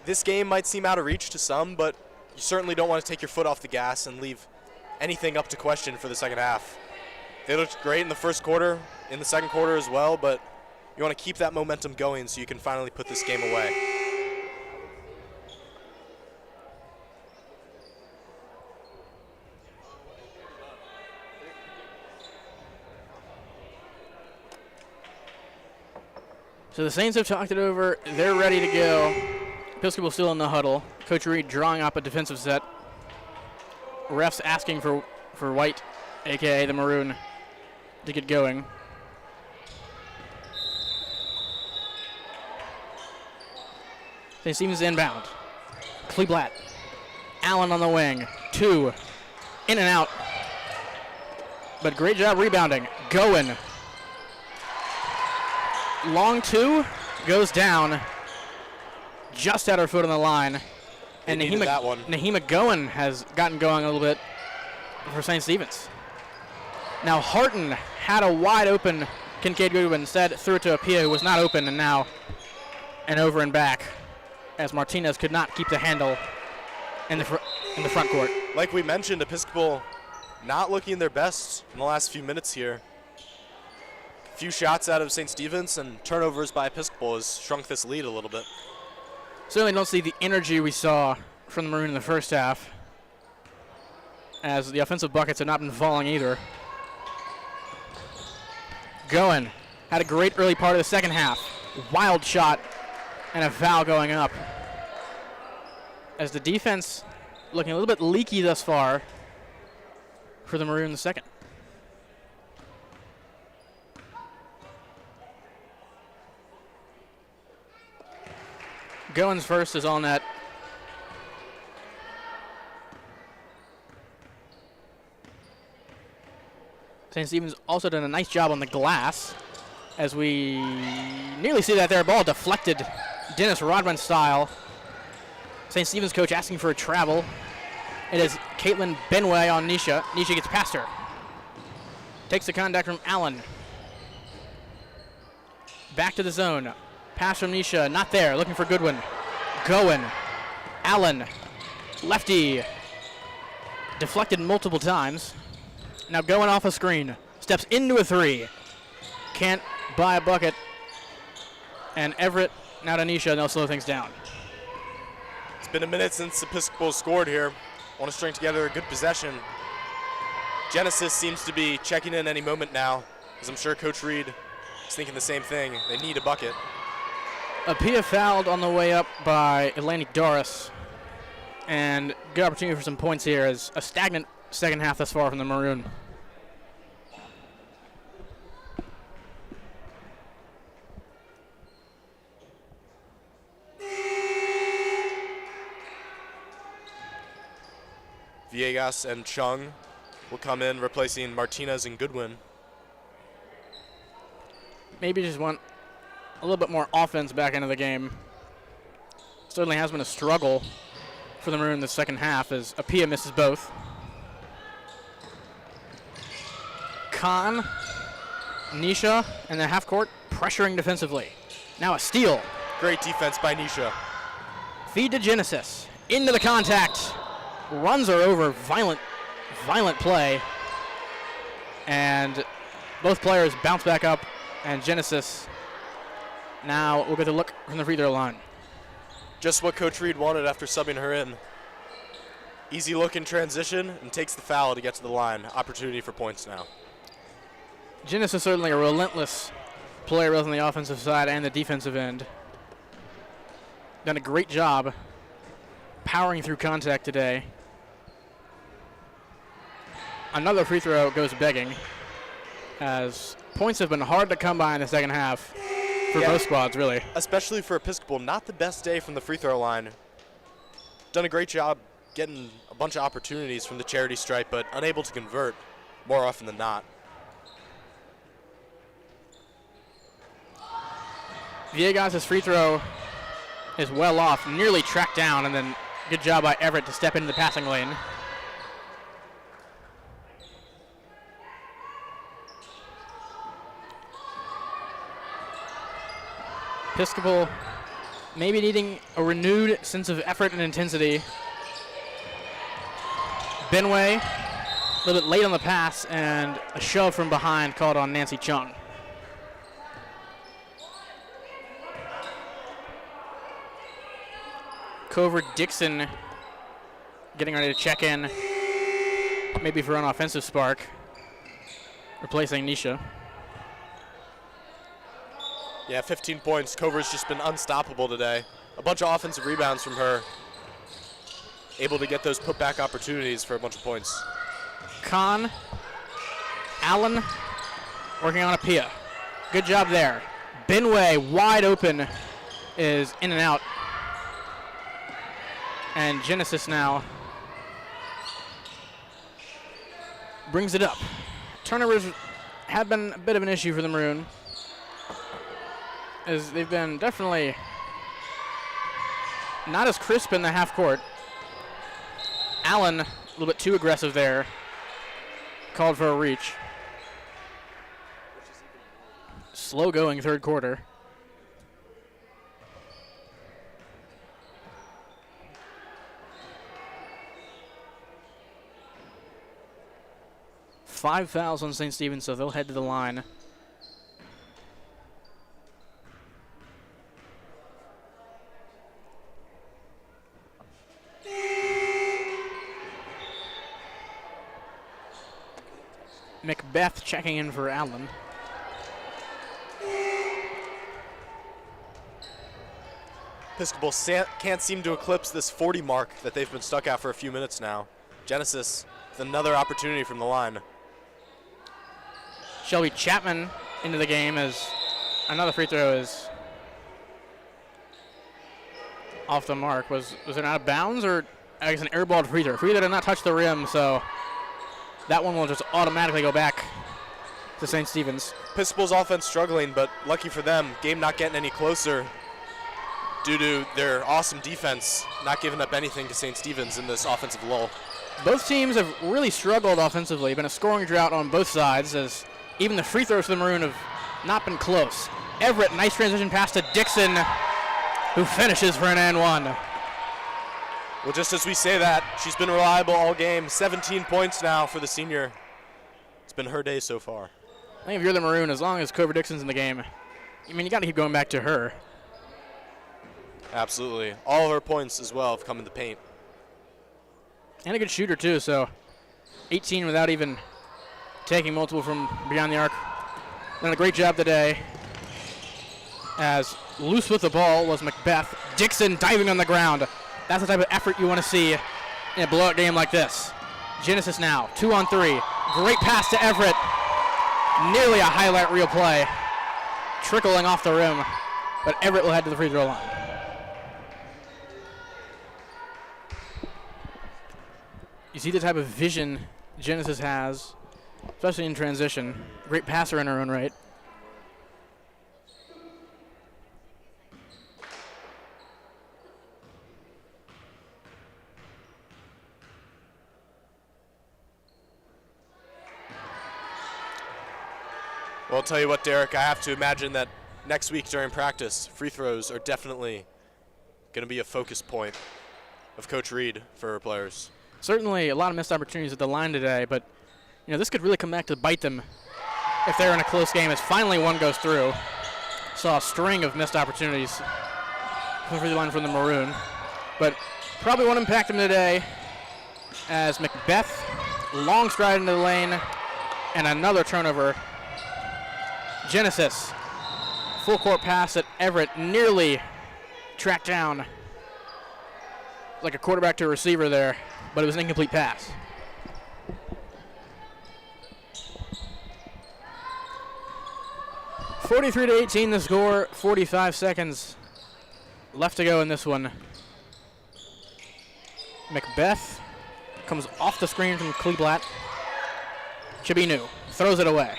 this game might seem out of reach to some, but you certainly don't want to take your foot off the gas and leave anything up to question for the second half. They looked great in the first quarter, in the second quarter as well, but you want to keep that momentum going so you can finally put this game away. So the Saints have talked it over. They're ready to go. Episcopal still in the huddle. Coach Reed drawing up a defensive set. Refs asking for White, a.k.a. the Maroon, to get going. St. Stephen's inbound. Kleeblatt. Allen on the wing. 2. In and out. But great job rebounding. Goen. Long 2. Goes down. Just had her foot on the line. And Nahima Goen has gotten going a little bit for St. Stephen's. Now Harton had a wide open Kincaid Goodwin, instead threw it to Apia, who was not open, and now an over and back as Martinez could not keep the handle in the front court. Like we mentioned, Episcopal not looking their best in the last few minutes here. A few shots out of St. Stephen's and turnovers by Episcopal has shrunk this lead a little bit. Certainly don't see the energy we saw from the Maroon in the first half, as the offensive buckets have not been falling either. Goen had a great early part of the second half. Wild shot and a foul going up, as the defense looking a little bit leaky thus far for the Maroon in the second. Goins first is on net. St. Stephen's also done a nice job on the glass, as we nearly see that there ball deflected Dennis Rodman style. St. Stephen's coach asking for a travel. It is Caitlin Benway on Nisha. Nisha gets past her. Takes the contact from Allen. Back to the zone. Pass from Nisha, not there, looking for Goodwin. Goin. Allen. Lefty. Deflected multiple times. Now going off a screen. Steps into a three. Can't buy a bucket. And Everett now to Nisha, and they'll slow things down. It's been a minute since Episcopal scored here. Want to string together a good possession. Genesis seems to be checking in any moment now, as I'm sure Coach Reed is thinking the same thing. They need a bucket. Apia fouled on the way up by Atlantic Doris. And good opportunity for some points here as a stagnant second half thus far from the Maroon. Villegas and Chung will come in, replacing Martinez and Goodwin. Maybe just want a little bit more offense back into the game. Certainly has been a struggle for the Maroon in the second half as Apia misses both. Khan, Nisha, and the half court pressuring defensively. Now a steal. Great defense by Nisha. Feed to Genesis. Into the contact. Runs her over. Violent play. And both players bounce back up. And Genesis now will get a look from the free throw line. Just what Coach Reed wanted after subbing her in. Easy look in transition and takes the foul to get to the line. Opportunity for points now. Genesis certainly a relentless player both on the offensive side and the defensive end. Done a great job powering through contact today. Another free throw goes begging, as points have been hard to come by in the second half for both squads, really. Especially for Episcopal, not the best day from the free throw line. Done a great job getting a bunch of opportunities from the charity stripe, but unable to convert more often than not. Villegas' free throw is well off, nearly tracked down, and then good job by Everett to step into the passing lane. Episcopal maybe needing a renewed sense of effort and intensity. Benway, a little bit late on the pass, and a shove from behind called on Nancy Chung. Cover Dixon getting ready to check in, maybe for an offensive spark, replacing Nisha. Yeah, 15 points. Cover's just been unstoppable today. A bunch of offensive rebounds from her. Able to get those putback opportunities for a bunch of points. Khan, Allen working on Apia. Good job there. Benway wide open is in and out. And Genesis now brings it up. Turnovers have been a bit of an issue for the Maroon, as they've been definitely not as crisp in the half court. Allen, a little bit too aggressive there. Called for a reach. Slow going third quarter. Five fouls on St. Stephen's, so they'll head to the line. Macbeth checking in for Allen. Episcopal can't seem to eclipse this 40 mark that they've been stuck at for a few minutes now. Genesis with another opportunity from the line. Shelby Chapman into the game as another free throw is off the mark. Was it out of bounds or I guess an air ball to free throw? Free throw did not touch the rim, so that one will just automatically go back to St. Stephen's. Episcopal's offense struggling, but lucky for them, game not getting any closer due to their awesome defense, not giving up anything to St. Stephen's in this offensive lull. Both teams have really struggled offensively. Been a scoring drought on both sides, as even the free throws for the Maroon have not been close. Everett, nice transition pass to Dixon, who finishes for an and one. Well, just as we say that, she's been reliable all game. 17 points now for the senior. It's been her day so far. I think if you're the Maroon, as long as Cobra Dixon's in the game, I mean, you got to keep going back to her. Absolutely. All of her points as well have come in the paint. And a good shooter, too, so 18 without even taking multiple from beyond the arc. Done a great job today. As loose with the ball was Macbeth. Dixon diving on the ground. That's the type of effort you want to see in a blowout game like this. Genesis now, 2-on-3. Great pass to Everett. Nearly a highlight reel play. Trickling off the rim, but Everett will head to the free throw line. You see the type of vision Genesis has, especially in transition. Great passer in her own right. Well, I'll tell you what, Derek, I have to imagine that next week during practice, free throws are definitely going to be a focus point of Coach Reed for her players. Certainly a lot of missed opportunities at the line today, but this could really come back to bite them if they're in a close game, as finally one goes through. Saw a string of missed opportunities from the free throw line from the Maroon, but probably won't impact them today, as Macbeth, long stride into the lane, and another turnover. Genesis, full court pass at Everett, nearly tracked down like a quarterback to a receiver there, but it was an incomplete pass. (43-18) the score, 45 seconds left to go in this one. Macbeth comes off the screen from Kleeblatt. Chabinu throws it away.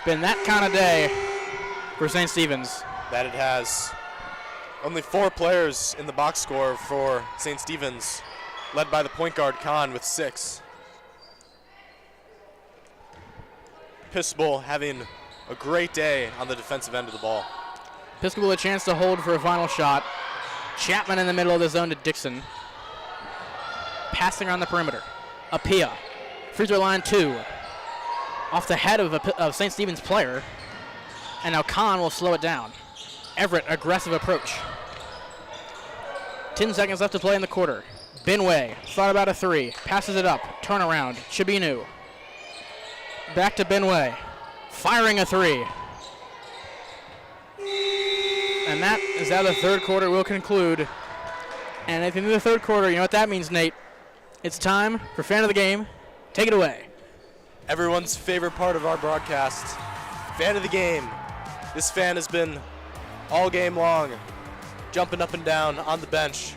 Been that kind of day for St. Stephen's. That it has. Only 4 players in the box score for St. Stephen's, led by the point guard Khan with 6. Episcopal having a great day on the defensive end of the ball. Episcopal a chance to hold for a final shot. Chapman in the middle of the zone to Dixon. Passing around the perimeter. Apia. Free throw line 2. Off the head of St. Stephen's player. And now Khan will slow it down. Everett, aggressive approach. 10 seconds left to play in the quarter. Binway, thought about a 3. Passes it up. Turnaround. Chabinu. Back to Binway. Firing a 3. And that is how the third quarter will conclude. And at the end of the third quarter, you know what that means, Nate? It's time for Fan of the Game. Take it away. Everyone's favorite part of our broadcast, Fan of the Game. This fan has been all game long, jumping up and down on the bench.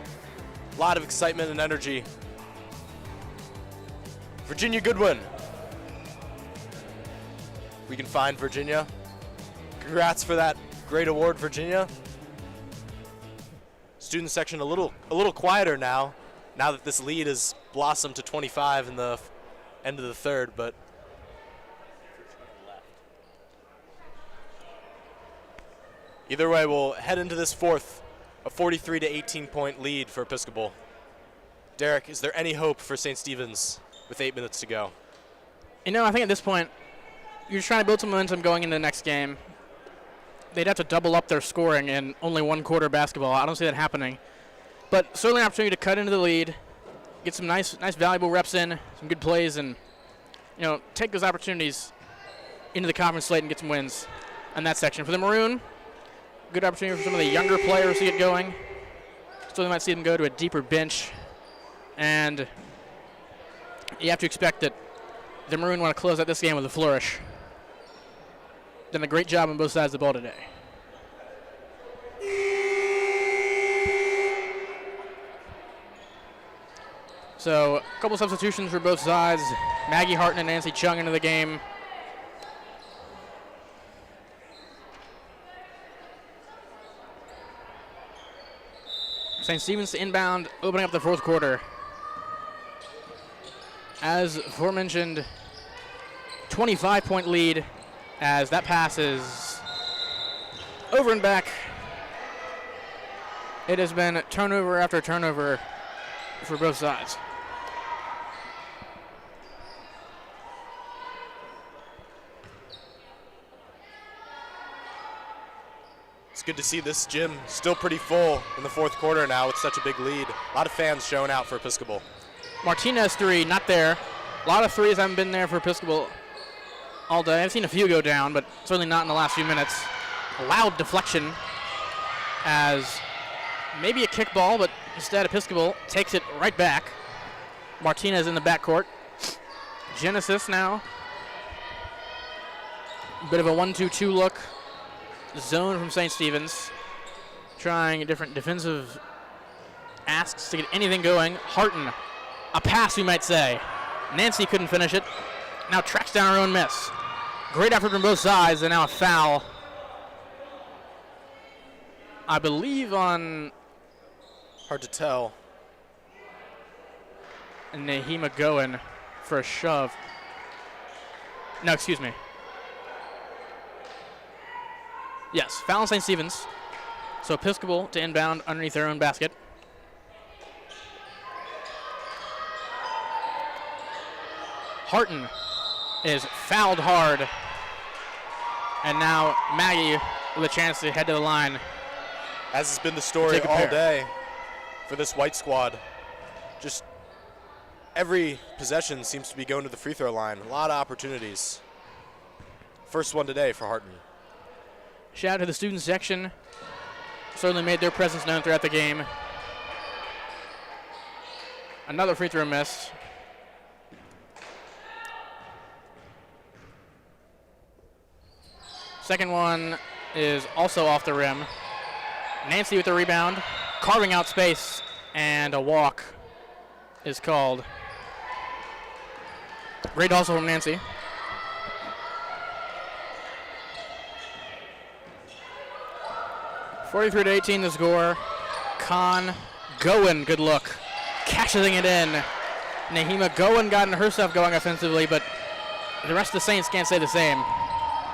A lot of excitement and energy. Virginia Goodwin. We can find Virginia. Congrats for that great award, Virginia. Student section a little quieter now that this lead has blossomed to 25 in the end of the third, but either way, we'll head into this fourth, a 43-18 point lead for Episcopal. Derek, is there any hope for St. Stephen's with 8 minutes to go? I think at this point, you're just trying to build some momentum going into the next game. They'd have to double up their scoring in only one quarter basketball. I don't see that happening. But certainly an opportunity to cut into the lead, get some nice valuable reps in, some good plays, and take those opportunities into the conference slate and get some wins on that section. For the Maroon, good opportunity for some of the younger players to get going. Still, you might see them go to a deeper bench. And you have to expect that the Maroon want to close out this game with a flourish. Done a great job on both sides of the ball today. So a couple substitutions for both sides. Maggie Harton and Nancy Chung into the game. St. Stephen's to inbound, opening up the fourth quarter. As aforementioned, 25-point lead as that pass is over and back. It has been turnover after turnover for both sides. It's good to see this gym still pretty full in the fourth quarter now with such a big lead. A lot of fans showing out for Episcopal. Martinez three, not there. A lot of threes haven't been there for Episcopal all day. I've seen a few go down, but certainly not in the last few minutes. A loud deflection as maybe a kickball, but instead Episcopal takes it right back. Martinez in the backcourt. Genesis now. Bit of a 1-2-2 look. Zone from St. Stephen's. Trying different defensive asks to get anything going. Harton, a pass we might say. Nancy couldn't finish it. Now tracks down her own miss. Great effort from both sides, and now a foul. I believe on... Hard to tell. Nahima Goen for a shove. No, excuse me. Yes, foul on St. Stephen's. So Episcopal to inbound underneath their own basket. Harton is fouled hard. And now Maggie with a chance to head to the line. As has been the story Take a all pair. day for this white squad. Just every possession seems to be going to the free throw line. A lot of opportunities. First one today for Harton. Shout out to the student section. Certainly made their presence known throughout the game. Another free throw miss. Second one is also off the rim. Nancy with the rebound, carving out space, and a walk is called. Great hustle from Nancy. (43-18) the score. Goen, good look. Cashes it in. Nahima Goen gotten herself going offensively, but the rest of the Saints can't say the same.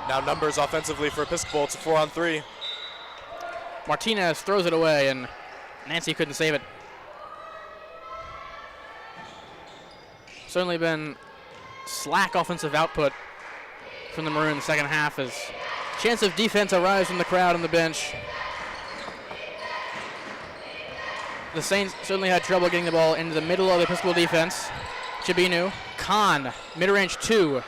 Now numbers offensively for Episcopal. It's a 4-on-3. Martinez throws it away, and Nancy couldn't save it. Certainly been slack offensive output from the Maroons in the second half as chance of defense arrives from the crowd on the bench. The Saints certainly had trouble getting the ball into the middle of the Episcopal defense. Chibinu, Khan, mid-range two,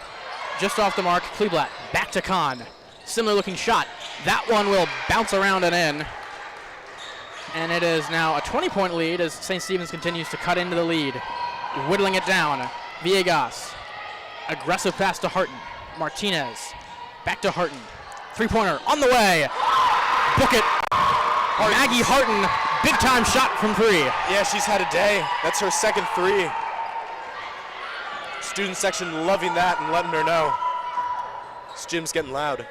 just off the mark. Kleeblatt, back to Khan. Similar looking shot. That one will bounce around and in. And it is now a 20-point lead as St. Stephen's continues to cut into the lead. Whittling it down. Villegas. Aggressive pass to Harton. Martinez. Back to Harton. Three-pointer on the way. Book it. Maggie Harton, big-time shot from three. Yeah, she's had a day. That's her second three. Student section loving that and letting her know. This gym's getting loud.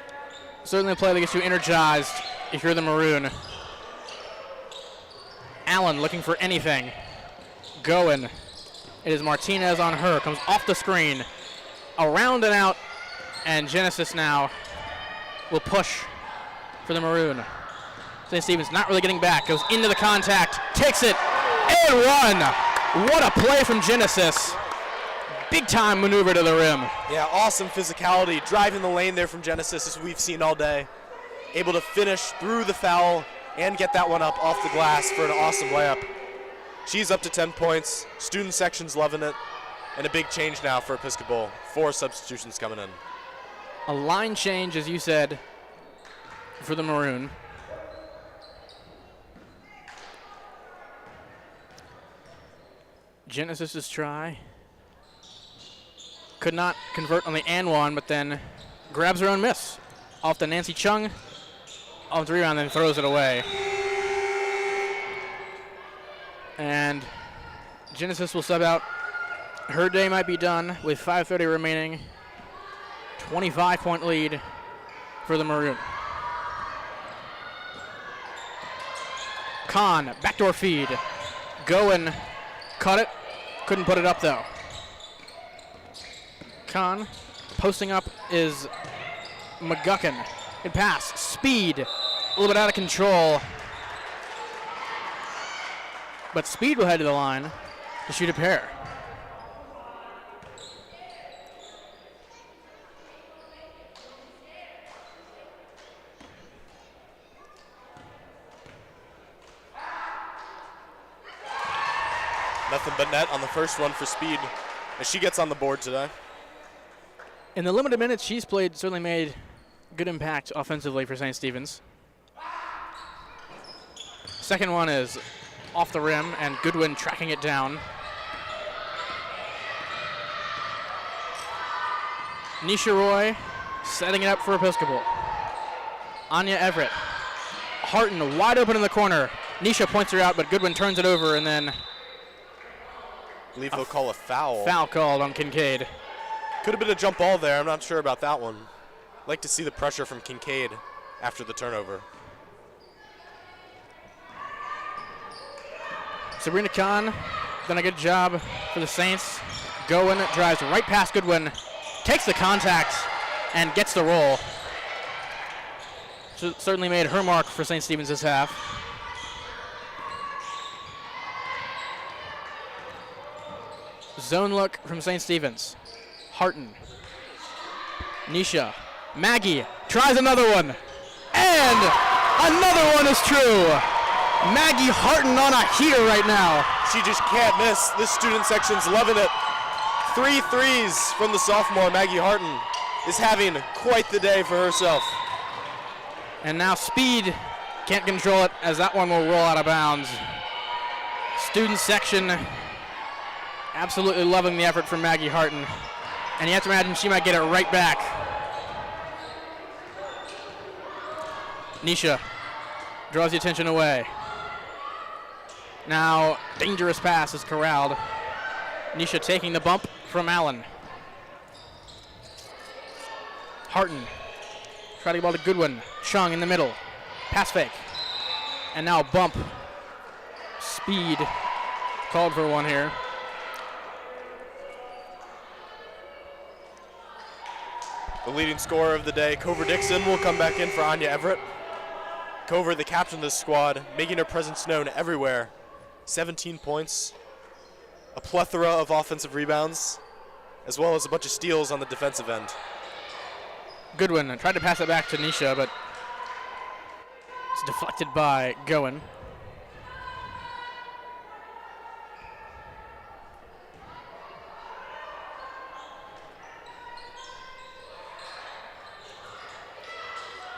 Certainly a play that gets you energized if you're the Maroon. Allen looking for anything. Goen. It is Martinez on her. Comes off the screen. Around and out. And Genesis now will push for the Maroon. St. Stephen's not really getting back. Goes into the contact. Takes it. And one. What a play from Genesis. Big time maneuver to the rim. Yeah, awesome physicality. Driving the lane there from Genesis as we've seen all day. Able to finish through the foul and get that one up off the glass for an awesome layup. She's up to 10 points. Student section's loving it. And a big change now for Episcopal. 4 substitutions coming in. A line change, as you said, for the Maroon. Genesis's try. Could not convert on the and one, but then grabs her own miss. Off to Nancy Chung. Off the rebound, then throws it away. And Genesis will sub out. Her day might be done with 5:30 remaining. 25-point lead for the Maroon. Khan, backdoor feed. Goen caught it. Couldn't put it up, though. Khan posting up is McGuckin. Good pass. Speed. A little bit out of control. But Speed will head to the line to shoot a pair. Nothing but net on the first one for Speed as she gets on the board today. In the limited minutes she's played, certainly made good impact offensively for St. Stephen's. Second one is off the rim, and Goodwin tracking it down. Nisha Roy setting it up for Episcopal. Anya Everett. Harton wide open in the corner. Nisha points her out, but Goodwin turns it over, and then I believe they'll call a foul. Foul called on Kincaid. Could have been a jump ball there. I'm not sure about that one. Like to see the pressure from Kincaid after the turnover. Sabrina Khan done a good job for the Saints. Goen drives right past Goodwin, takes the contact, and gets the roll. Certainly made her mark for St. Stephen's this half. Zone look from St. Stephen's. Harton. Nisha. Maggie tries another one. And another one is true. Maggie Harton on a heater right now. She just can't miss. This student section's loving it. 3 threes from the sophomore, Maggie Harton, is having quite the day for herself. And now Speed can't control it as that one will roll out of bounds. Student section absolutely loving the effort from Maggie Harton. And you have to imagine she might get it right back. Nisha draws the attention away. Now, dangerous pass is corralled. Nisha taking the bump from Allen. Harton try to get the ball to Goodwin. Chung in the middle. Pass fake. And now bump. Speed called for one here. The leading scorer of the day, Cover Dixon, will come back in for Anya Everett. Cover, the captain of this squad, making her presence known everywhere. 17 points, a plethora of offensive rebounds, as well as a bunch of steals on the defensive end. Goodwin tried to pass it back to Nisha, but it's deflected by Goen.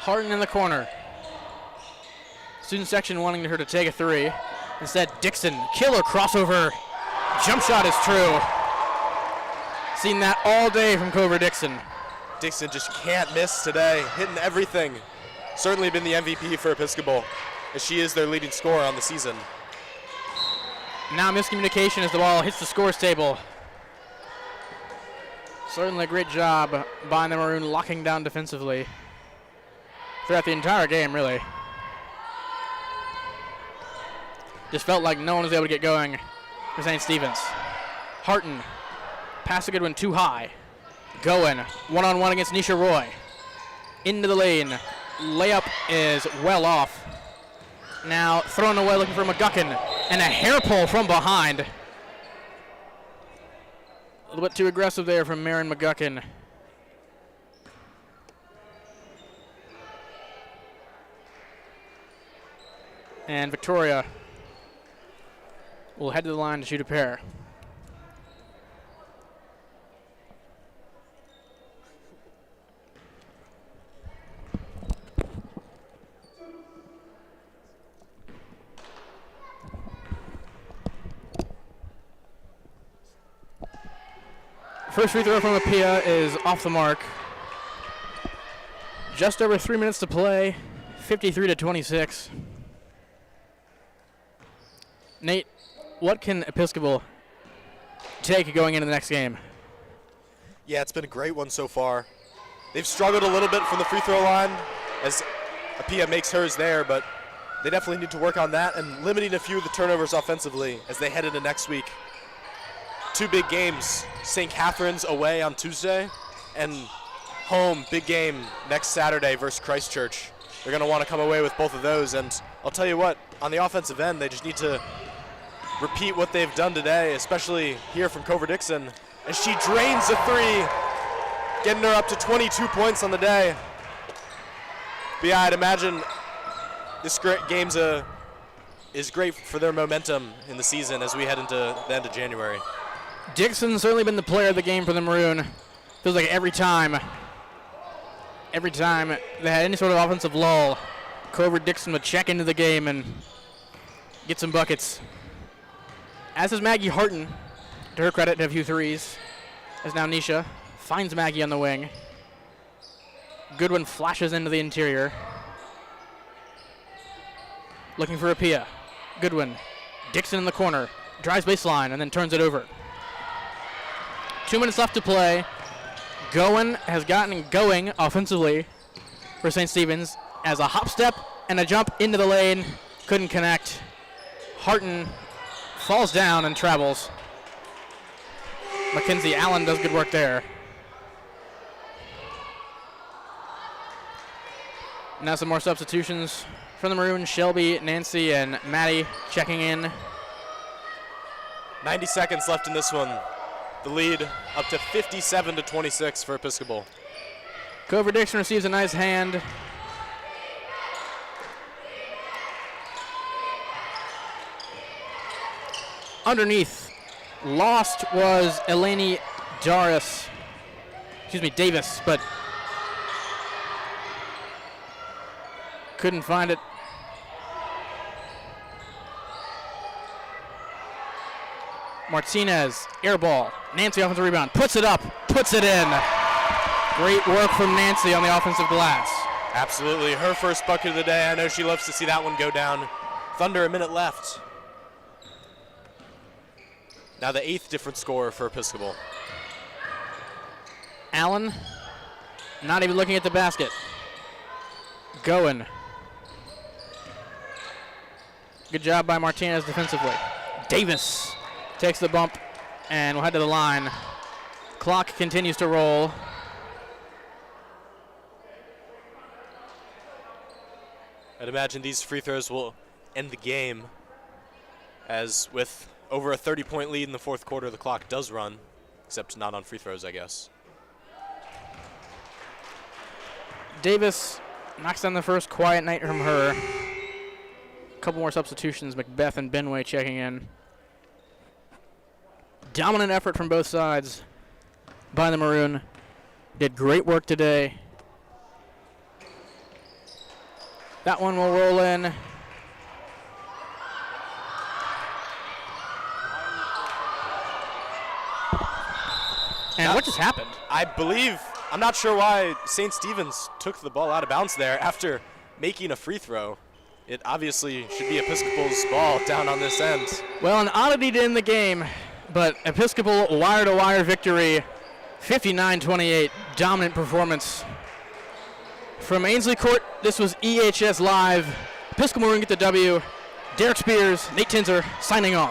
Harden in the corner. Student section wanting her to take a three. Instead, Dixon, killer crossover. Jump shot is true. Seen that all day from Cover Dixon. Dixon just can't miss today, hitting everything. Certainly been the MVP for Episcopal, as she is their leading scorer on the season. Now miscommunication as the ball hits the scores table. Certainly a great job by the Maroon locking down defensively throughout the entire game, really. Just felt like no one was able to get going for St. Stephen's. Harton, pass a good one too high. Goen, one-on-one against Nisha Roy. Into the lane. Layup is well off. Now thrown away looking for McGuckin. And a hair pull from behind. A little bit too aggressive there from Marin McGuckin. And Victoria will head to the line to shoot a pair. First free throw from Apia is off the mark. Just over 3 minutes to play, 53-26. Nate, what can Episcopal take going into the next game? Yeah, it's been a great one so far. They've struggled a little bit from the free throw line as Apia makes hers there, but they definitely need to work on that and limiting a few of the turnovers offensively as they head into next week. 2 big games, St. Catherine's away on Tuesday and home, big game next Saturday versus Christchurch. They're going to want to come away with both of those, and I'll tell you what, on the offensive end, they just need to repeat what they've done today, especially here from Cover Dixon, as she drains a 3, getting her up to 22 points on the day. But yeah, I'd imagine this game is great for their momentum in the season as we head into the end of January. Dixon's certainly been the player of the game for the Maroon. Feels like every time they had any sort of offensive lull, Cover Dixon would check into the game and get some buckets. As is Maggie Harton, to her credit, had a few threes. As now Nisha finds Maggie on the wing. Goodwin flashes into the interior. Looking for Apia. Goodwin. Dixon in the corner. Drives baseline and then turns it over. 2 minutes left to play. Goen has gotten going offensively for St. Stephen's as a hop step and a jump into the lane. Couldn't connect. Harton falls down and travels. Mackenzie Allen does good work there. Now some more substitutions from the Maroon. Shelby, Nancy, and Maddie checking in. 90 seconds left in this one. The lead up to 57-26 for Episcopal. Cover Dixon receives a nice hand. Underneath, lost was Eleni Davis, but couldn't find it. Martinez, air ball. Nancy offensive rebound, puts it up, puts it in. Great work from Nancy on the offensive glass. Absolutely, her first bucket of the day. I know she loves to see that one go down. Thunder, a minute left. Now the 8th different scorer for Episcopal. Allen, not even looking at the basket. Goen. Good job by Martinez defensively. Davis takes the bump and will head to the line. Clock continues to roll. I'd imagine these free throws will end the game, as with over a 30-point lead in the 4th quarter, the clock does run, except not on free throws, I guess. Davis knocks down the first quiet night from her. A couple more substitutions, Macbeth and Benway checking in. Dominant effort from both sides by the Maroon. Did great work today. That one will roll in. And what just happened? I believe, I'm not sure why St. Stephen's took the ball out of bounds there after making a free throw. It obviously should be Episcopal's ball down on this end. Well, an oddity to end the game, but Episcopal wire-to-wire victory, 59-28, dominant performance. From Ainsley Court, this was EHS Live. Episcopal Maroon get the W. Derek Spears, Nate Tinzer signing off.